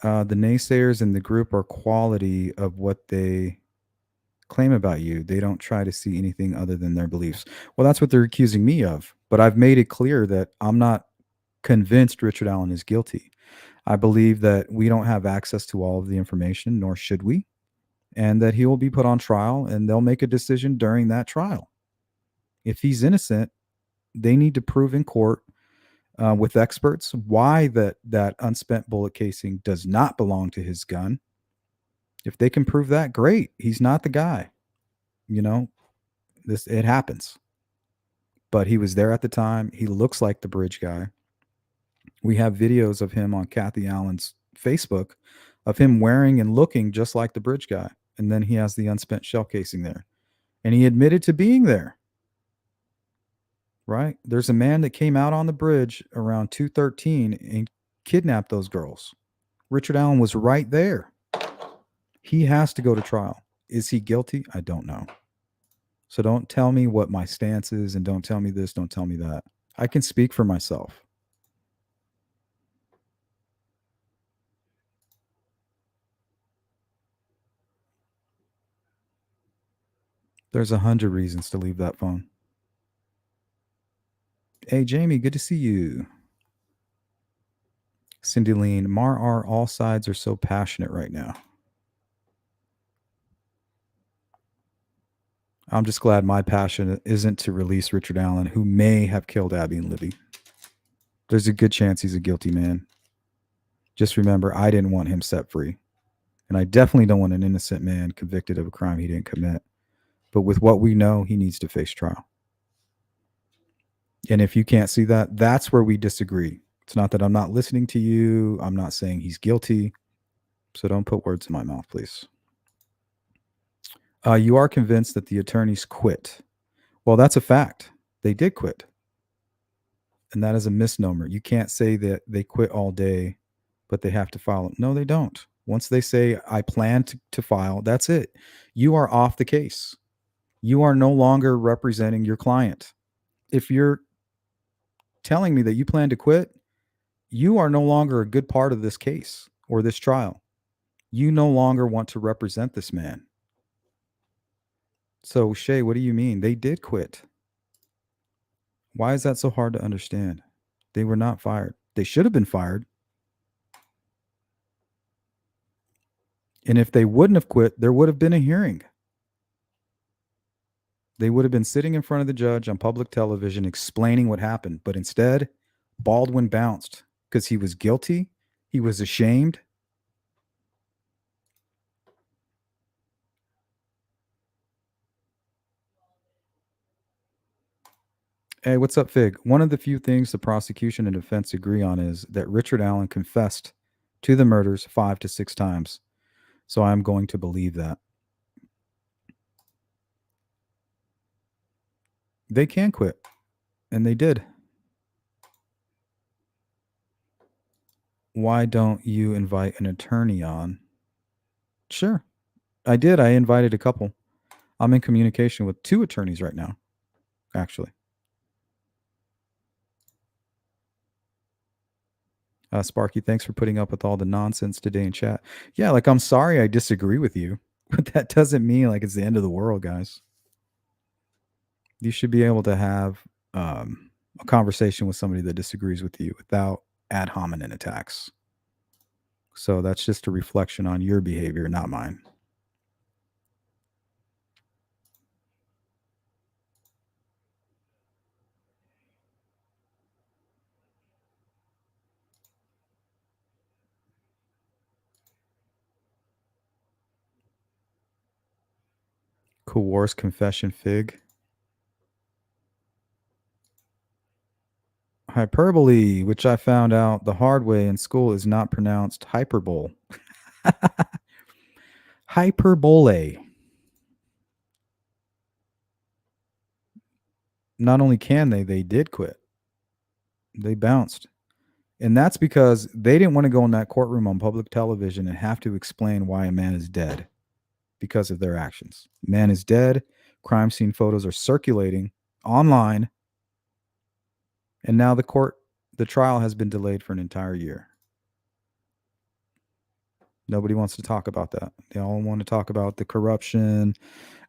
The naysayers in the group are quality of what they claim about you. They don't try to see anything other than their beliefs. Well, that's what they're accusing me of. But I've made it clear that I'm not convinced Richard Allen is guilty. I believe that we don't have access to all of the information, nor should we, and that he will be put on trial and they'll make a decision during that trial. If he's innocent, they need to prove in court with experts why that unspent bullet casing does not belong to his gun. If they can prove that, great. He's not the guy. You know, it happens. But he was there at the time. He looks like the bridge guy. We have videos of him on Kathy Allen's Facebook of him wearing and looking just like the bridge guy. And then he has the unspent shell casing there. And he admitted to being there. right? There's a man that came out on the bridge around 2:13 and kidnapped those girls. Richard Allen was right there. He has to go to trial. Is he guilty? I don't know. So don't tell me what my stance is, and don't tell me this, don't tell me that. I can speak for myself. There's 100 reasons to leave that phone. Hey, Jamie, good to see you. Cindy Lean, Mar R, all sides are so passionate right now. I'm just glad my passion isn't to release Richard Allen, who may have killed Abby and Libby. There's a good chance he's a guilty man. Just remember, I didn't want him set free. And I definitely don't want an innocent man convicted of a crime he didn't commit. But with what we know, he needs to face trial. And if you can't see that, that's where we disagree. It's not that I'm not listening to you. I'm not saying he's guilty. So don't put words in my mouth, please. You are convinced that the attorneys quit. Well, that's a fact. They did quit. And that is a misnomer. You can't say that they quit all day, but they have to file. No, they don't. Once they say, I plan to file, that's it. You are off the case. You are no longer representing your client. If you're telling me that you plan to quit, you are no longer a good part of this case or this trial. You no longer want to represent this man. So, Shay, what do you mean? They did quit. Why is that so hard to understand? They were not fired. They should have been fired. And if they wouldn't have quit, there would have been a hearing. They would have been sitting in front of the judge on public television explaining what happened. But instead, Baldwin bounced because he was guilty. He was ashamed. Hey, what's up, Fig? One of the few things the prosecution and defense agree on is that Richard Allen confessed to the murders 5 to 6 times. So I'm going to believe that. They can quit. And they did. Why don't you invite an attorney on? Sure. I did. I invited a couple. I'm in communication with 2 attorneys right now, actually. Sparky, thanks for putting up with all the nonsense today in chat. Yeah, like, I'm sorry I disagree with you, but that doesn't mean like it's the end of the world, guys. You should be able to have a conversation with somebody that disagrees with you without ad hominem attacks. So that's just a reflection on your behavior, not mine. Coerced confession, Fig. Hyperbole, which I found out the hard way in school, is not pronounced hyperbole. Hyperbole. Not only can they did quit. They bounced. And that's because they didn't want to go in that courtroom on public television and have to explain why a man is dead because of their actions. Man is dead. Crime scene photos are circulating online. And now the trial has been delayed for an entire year. Nobody wants to talk about that. They all want to talk about the corruption.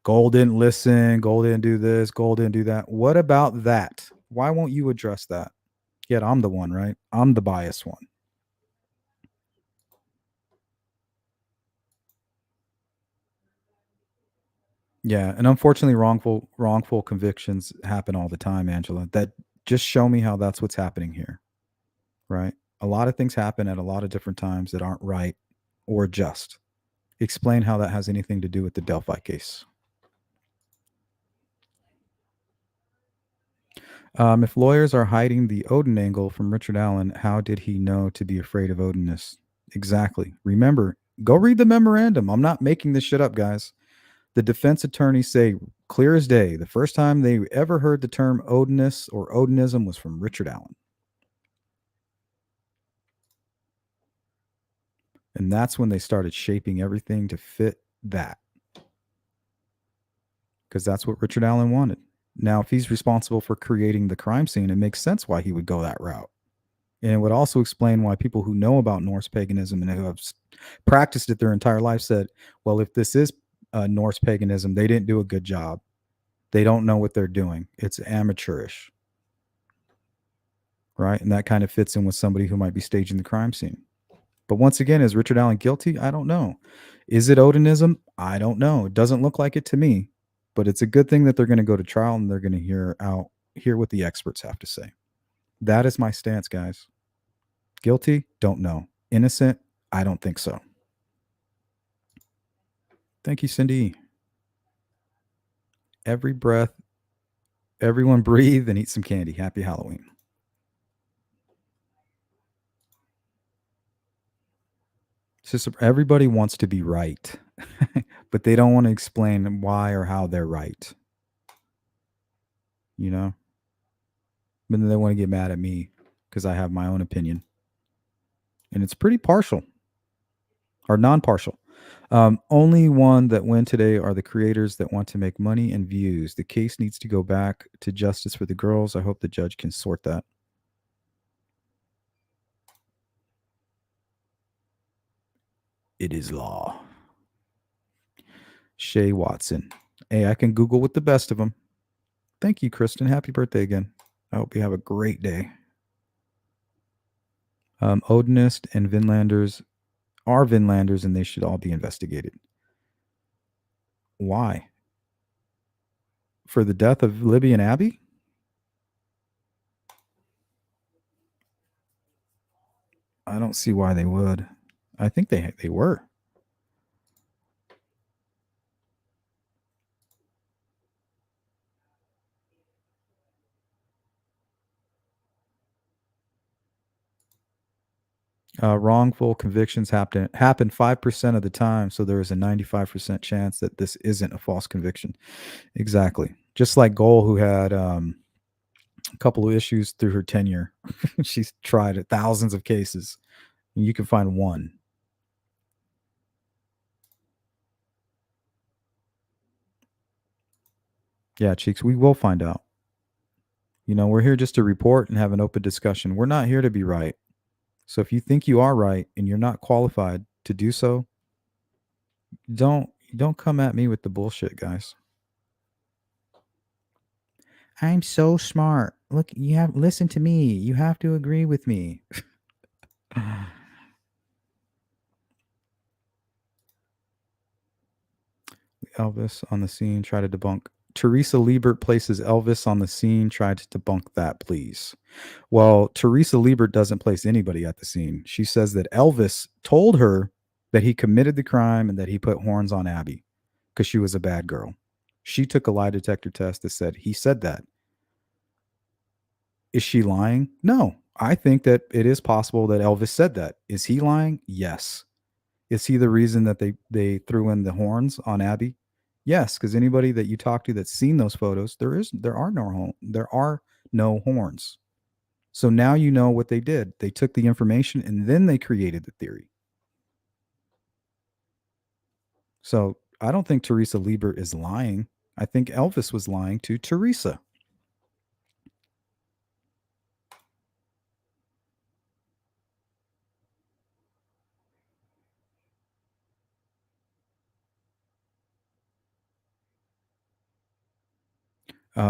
Gold didn't listen. Gold didn't do this. Gold didn't do that. What about that? Why won't you address that? Yet I'm the one, right? I'm the biased one. Yeah, and unfortunately, wrongful convictions happen all the time, Angela. That just show me how that's what's happening here, right? A lot of things happen at a lot of different times that aren't right or just. Explain how that has anything to do with the Delphi case. If lawyers are hiding the Odin angle from Richard Allen, how did he know to be afraid of Odinist? Exactly. Remember, go read the memorandum. I'm not making this shit up, guys. The defense attorneys say clear as day. The first time they ever heard the term Odinist or Odinism was from Richard Allen. And that's when they started shaping everything to fit that. Because that's what Richard Allen wanted. Now, if he's responsible for creating the crime scene, it makes sense why he would go that route. And it would also explain why people who know about Norse paganism and who have practiced it their entire life said, well, if this is Norse paganism, they didn't do a good job. They don't know what they're doing. It's amateurish. Right? And that kind of fits in with somebody who might be staging the crime scene. But once again, is Richard Allen guilty? I don't know. Is it Odinism? I don't know. It doesn't look like it to me. But it's a good thing that they're going to go to trial and they're going to hear what the experts have to say. That is my stance, guys. Guilty? Don't know. Innocent? I don't think so. Thank you, Cindy. Every breath, everyone breathe and eat some candy. Happy Halloween. It's just everybody wants to be right, but they don't want to explain why or how they're right. You know? But then they want to get mad at me because I have my own opinion. And it's pretty partial or non-partial. Only one that win today are the creators that want to make money and views. The case needs to go back to justice for the girls. I hope the judge can sort that. It is law. Shay Watson. Hey, I can Google with the best of them. Thank you, Kristen. Happy birthday again. I hope you have a great day. Odinist and Vinlanders are Vinlanders, and they should all be investigated. Why? For the death of Libby and Abby? I don't see why they would. I think they were. Wrongful convictions happen 5% of the time, so there is a 95% chance that this isn't a false conviction. Exactly. Just like Goal, who had a couple of issues through her tenure. She's tried thousands of cases. And you can find one. Yeah, Cheeks, we will find out. You know, we're here just to report and have an open discussion. We're not here to be right. So if you think you are right and you're not qualified to do so, don't come at me with the bullshit, guys. I'm so smart. Look, listen to me. You have to agree with me. Elvis on the scene, try to debunk. Teresa Liebert places Elvis on the scene, try to debunk that, please. Well, Teresa Liebert doesn't place anybody at the scene. She says that Elvis told her that he committed the crime and that he put horns on Abby because she was a bad girl. She took a lie detector test that said he said that. Is she lying? No. I think that it is possible that Elvis said that. Is he lying? Yes. Is he the reason that they threw in the horns on Abby? Yes, because anybody that you talk to that's seen those photos, there are no horns. So now you know what they did. They took the information and then they created the theory. So I don't think Teresa Liebert is lying. I think Elvis was lying to Teresa.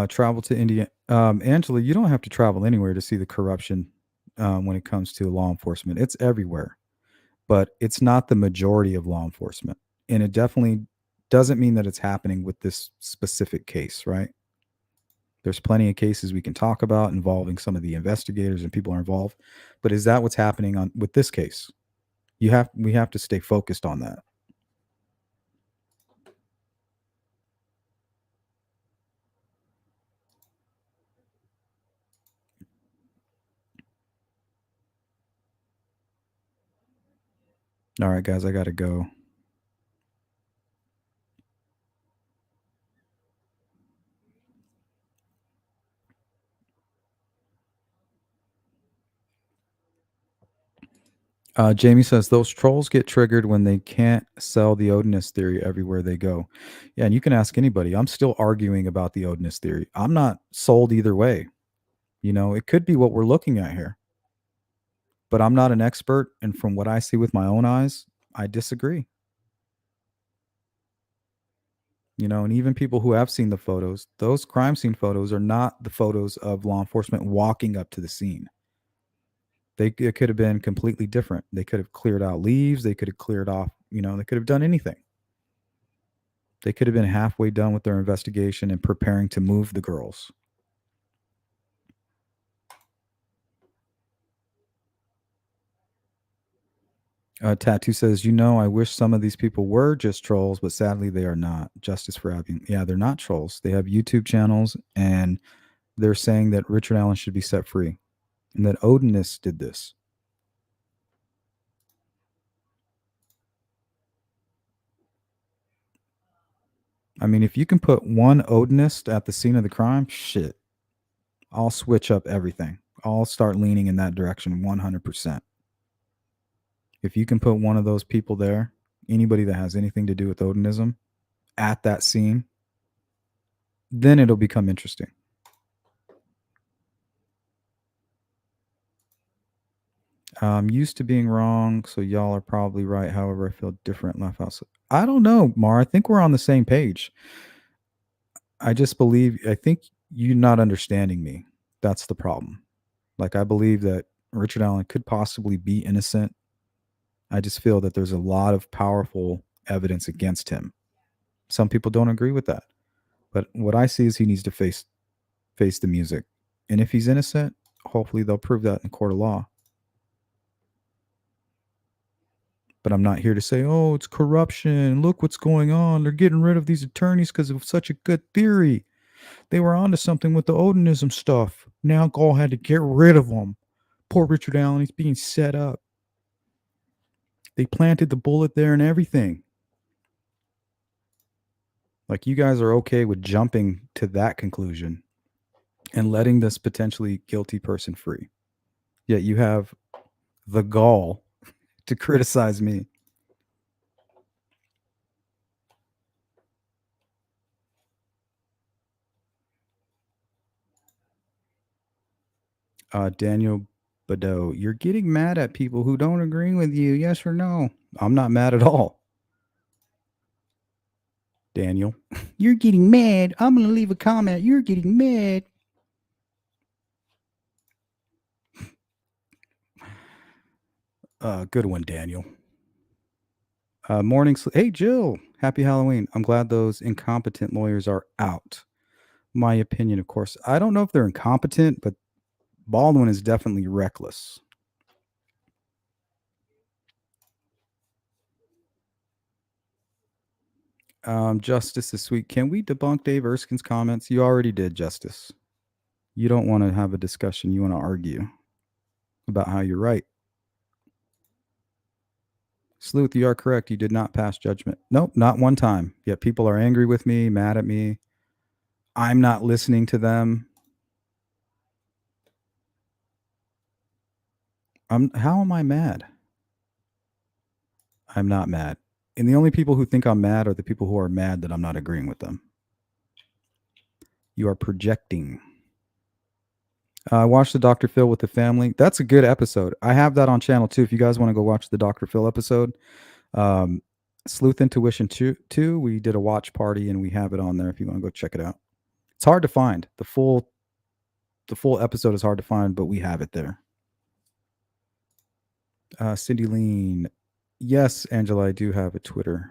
Travel to India. Angela, you don't have to travel anywhere to see the corruption when it comes to law enforcement. It's everywhere, but it's not the majority of law enforcement. And it definitely doesn't mean that it's happening with this specific case, right? There's plenty of cases we can talk about involving some of the investigators and people are involved. But is that what's happening with this case? We have to stay focused on that. All right, guys, I got to go. Jamie says those trolls get triggered when they can't sell the Odinist theory everywhere they go. Yeah, and you can ask anybody. I'm still arguing about the Odinist theory. I'm not sold either way. It could be what we're looking at here, but I'm not an expert. And from what I see with my own eyes, I disagree. And even people who have seen the photos, those crime scene photos are not the photos of law enforcement walking up to the scene. It could have been completely different. They could have cleared out leaves. They could have cleared off, they could have done anything. They could have been halfway done with their investigation and preparing to move the girls. Tattoo says, I wish some of these people were just trolls, but sadly they are not. Justice for having. Yeah, they're not trolls. They have YouTube channels, and they're saying that Richard Allen should be set free and that Odinist did this. I mean, if you can put one Odinist at the scene of the crime, shit, I'll switch up everything. I'll start leaning in that direction 100%. If you can put one of those people there, anybody that has anything to do with Odinism at that scene, then it'll become interesting. I'm used to being wrong, so y'all are probably right. However, I feel different. Left house. I don't know, Mar. I think we're on the same page. I think you're not understanding me. That's the problem. Like, I believe that Richard Allen could possibly be innocent. I just feel that there's a lot of powerful evidence against him. Some people don't agree with that. But what I see is he needs to face the music. And if he's innocent, hopefully they'll prove that in court of law. But I'm not here to say, oh, it's corruption. Look what's going on. They're getting rid of these attorneys because of such a good theory. They were onto something with the Odinism stuff. Now Gall had to get rid of them. Poor Richard Allen, he's being set up. They planted the bullet there and everything. Like, you guys are okay with jumping to that conclusion and letting this potentially guilty person free. Yet you have the gall to criticize me. Daniel Badeau, you're getting mad at people who don't agree with you. Yes or no? I'm not mad at all. Daniel, you're getting mad. I'm going to leave a comment. You're getting mad. Good one, Daniel. Hey, Jill. Happy Halloween. I'm glad those incompetent lawyers are out. My opinion, of course. I don't know if they're incompetent, but Baldwin is definitely reckless. Justice this week. Can we debunk Dave Erskine's comments? You already did, Justice. You don't want to have a discussion. You want to argue about how you're right. Sleuth, you are correct. You did not pass judgment. Nope, not one time. Yet people are angry with me, mad at me. I'm not listening to them. How am I mad? I'm not mad. And the only people who think I'm mad are the people who are mad that I'm not agreeing with them. You are projecting. I watched the Dr. Phil with the family. That's a good episode. I have that on channel 2. If you guys want to go watch the Dr. Phil episode. Sleuth Intuition 2, we did a watch party and we have it on there if you want to go check it out. It's hard to find. The full episode is hard to find, but we have it there. Cindy Lean. Yes, Angela, I do have a Twitter.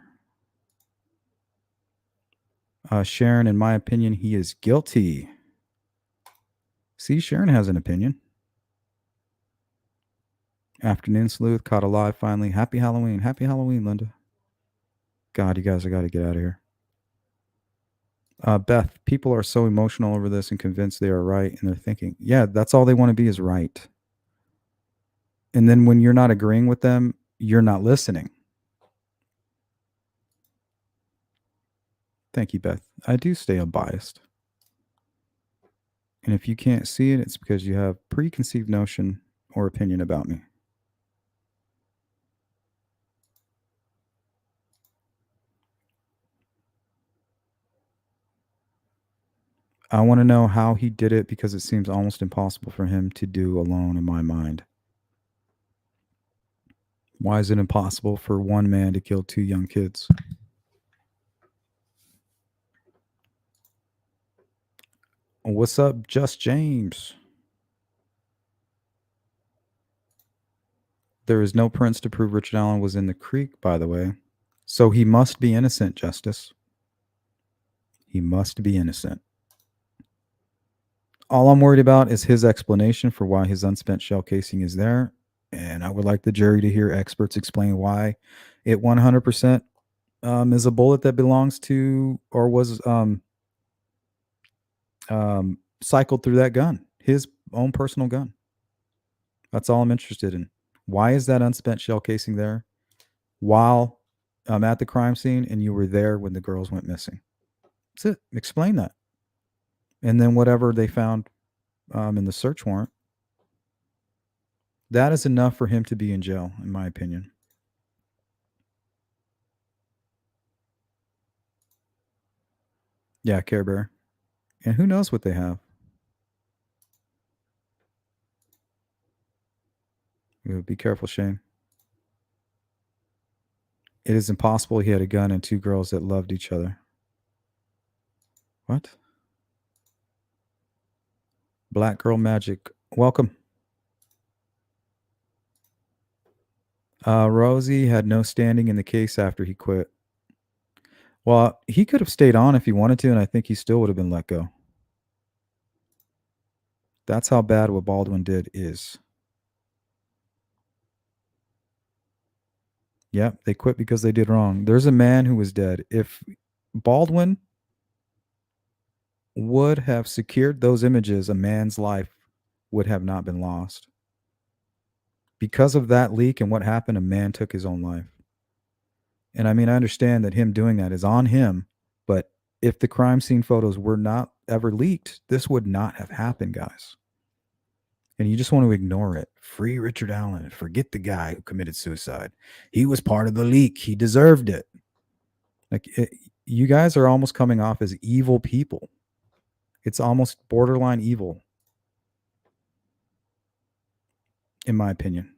Sharon, in my opinion, he is guilty. See, Sharon has an opinion. Afternoon Sleuth, caught alive finally. Happy Halloween. Happy Halloween, Linda. God, you guys have got to get out of here. Beth, people are so emotional over this and convinced they are right, and they're thinking, yeah, that's all they want to be is right. And then when you're not agreeing with them, you're not listening. Thank you, Beth. I do stay unbiased. And if you can't see it, it's because you have preconceived notion or opinion about me. I want to know how he did it because it seems almost impossible for him to do alone in my mind. Why is it impossible for one man to kill 2 young kids? What's up, Just James? There is no prints to prove Richard Allen was in the creek, by the way. So he must be innocent, Justice. He must be innocent. All I'm worried about is his explanation for why his unspent shell casing is there. And I would like the jury to hear experts explain why it 100% is a bullet that belongs to or was cycled through that gun, his own personal gun. That's all I'm interested in. Why is that unspent shell casing there while I'm at the crime scene and you were there when the girls went missing? That's it. Explain that. And then whatever they found in the search warrant, that is enough for him to be in jail, in my opinion. Yeah, Care Bear. And who knows what they have? Be careful, Shane. It is impossible he had a gun and 2 girls that loved each other. What? Black Girl Magic. Welcome. Rosie had no standing in the case after he quit. Well, he could have stayed on if he wanted to, and I think he still would have been let go. That's how bad what Baldwin did is. Yep, they quit because they did wrong. There's a man who was dead. If Baldwin would have secured those images, a man's life would have not been lost. Because of that leak and what happened, a man took his own life. And I mean, I understand that him doing that is on him, but if the crime scene photos were not ever leaked, this would not have happened, guys. And you just want to ignore it. Free Richard Allen. Forget the guy who committed suicide. He was part of the leak. He deserved it. You guys are almost coming off as evil people. It's almost borderline evil, in my opinion.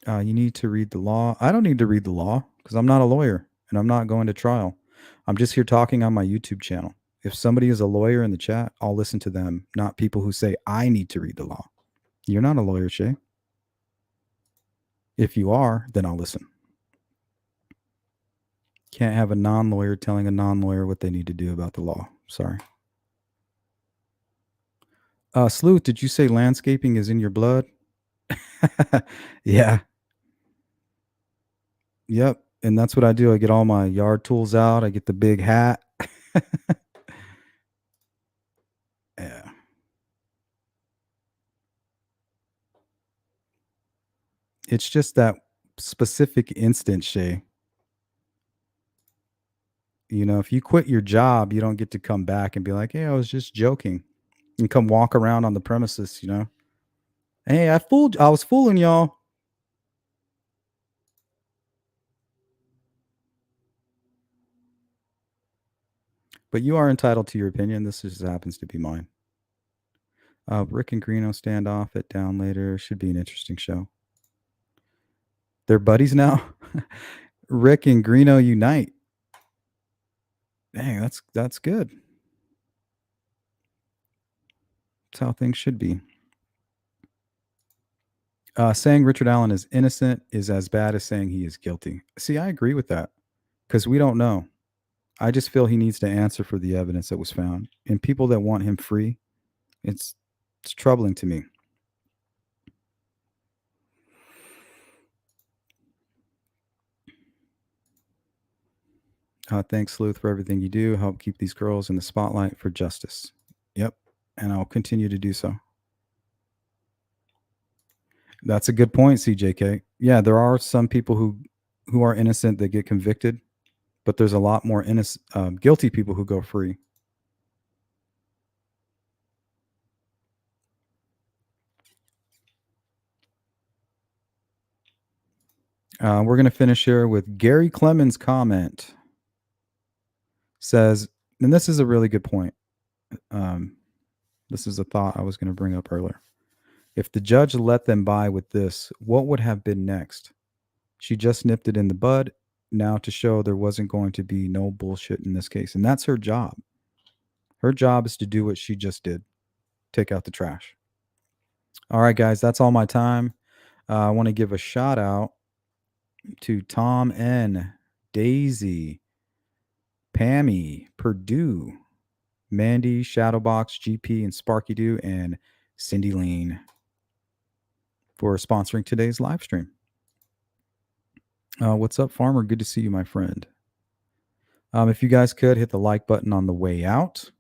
You need to read the law. I don't need to read the law because I'm not a lawyer and I'm not going to trial. I'm just here talking on my YouTube channel. If somebody is a lawyer in the chat, I'll listen to them, not people who say I need to read the law. You're not a lawyer, Shay. If you are, then I'll listen. Can't have a non-lawyer telling a non-lawyer what they need to do about the law. Sorry. Sleuth, did you say landscaping is in your blood? Yeah. Yep. And that's what I do. I get all my yard tools out. I get the big hat. Yeah. It's just that specific instance, Shay. You know, if you quit your job, you don't get to come back and be like, hey, I was just joking. And come walk around on the premises, you know. Hey, I was fooling y'all. But you are entitled to your opinion. This just happens to be mine. Rick and Greeno stand off it down later. Should be an interesting show. They're buddies now. Rick and Greeno unite. Dang, that's good. That's how things should be. Saying Richard Allen is innocent is as bad as saying he is guilty. See, I agree with that because we don't know. I just feel he needs to answer for the evidence that was found. And people that want him free, it's troubling to me. Thanks, Sleuth, for everything you do. Help keep these girls in the spotlight for justice. Yep. And I'll continue to do so. That's a good point, CJK. Yeah, there are some people who are innocent that get convicted, but there's a lot more guilty people who go free. We're going to finish here with Gary Clemens' comment. Says, and this is a really good point. This is a thought I was going to bring up earlier. If the judge let them by with this, what would have been next? She just nipped it in the bud now to show there wasn't going to be no bullshit in this case. And that's her job. Her job is to do what she just did. Take out the trash. All right, guys, that's all my time. I want to give a shout out to Tom N., Daisy, Pammy, Purdue, Mandy, Shadowbox, GP, and Sparky Doo, and Cindy Lean for sponsoring today's live stream. What's up, Farmer? Good to see you, my friend. If you guys could hit the like button on the way out.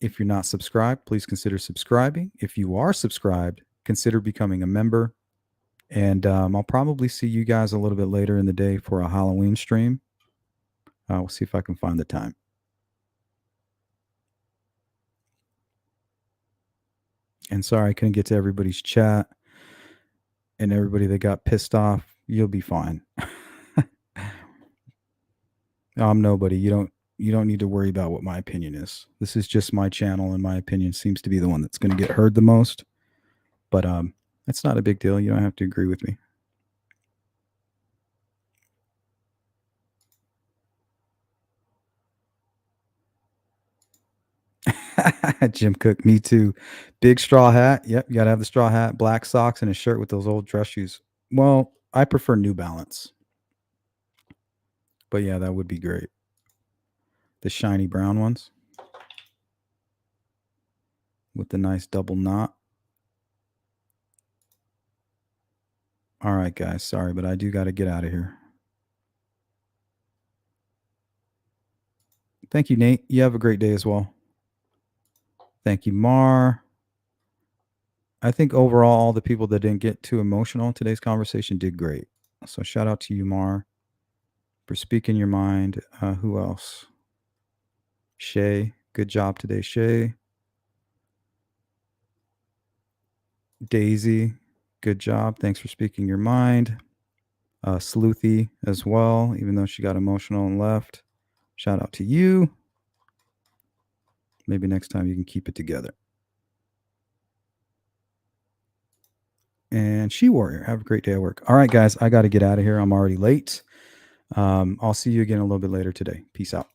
If you're not subscribed, please consider subscribing. If you are subscribed, consider becoming a member. And I'll probably see you guys a little bit later in the day for a Halloween stream. We'll see if I can find the time. And sorry I couldn't get to everybody's chat and everybody that got pissed off. You'll be fine. I'm nobody. You don't need to worry about what my opinion is. This is just my channel, and my opinion seems to be the one that's going to get heard the most. But it's not a big deal. You don't have to agree with me. Jim Cook, me too. Big straw hat. Yep, you got to have the straw hat, black socks, and a shirt with those old dress shoes. Well, I prefer New Balance. But yeah, that would be great. The shiny brown ones with the nice double knot. All right, guys. Sorry, but I do got to get out of here. Thank you, Nate. You have a great day as well. Thank you, Mar. I think overall, all the people that didn't get too emotional in today's conversation did great. So shout out to you, Mar, for speaking your mind. Who else? Shay. Good job today, Shay. Daisy. Good job. Thanks for speaking your mind. Sleuthy as well, even though she got emotional and left. Shout out to you. Maybe next time you can keep it together. And She Warrior, have a great day at work. All right, guys, I got to get out of here. I'm already late. I'll see you again a little bit later today. Peace out.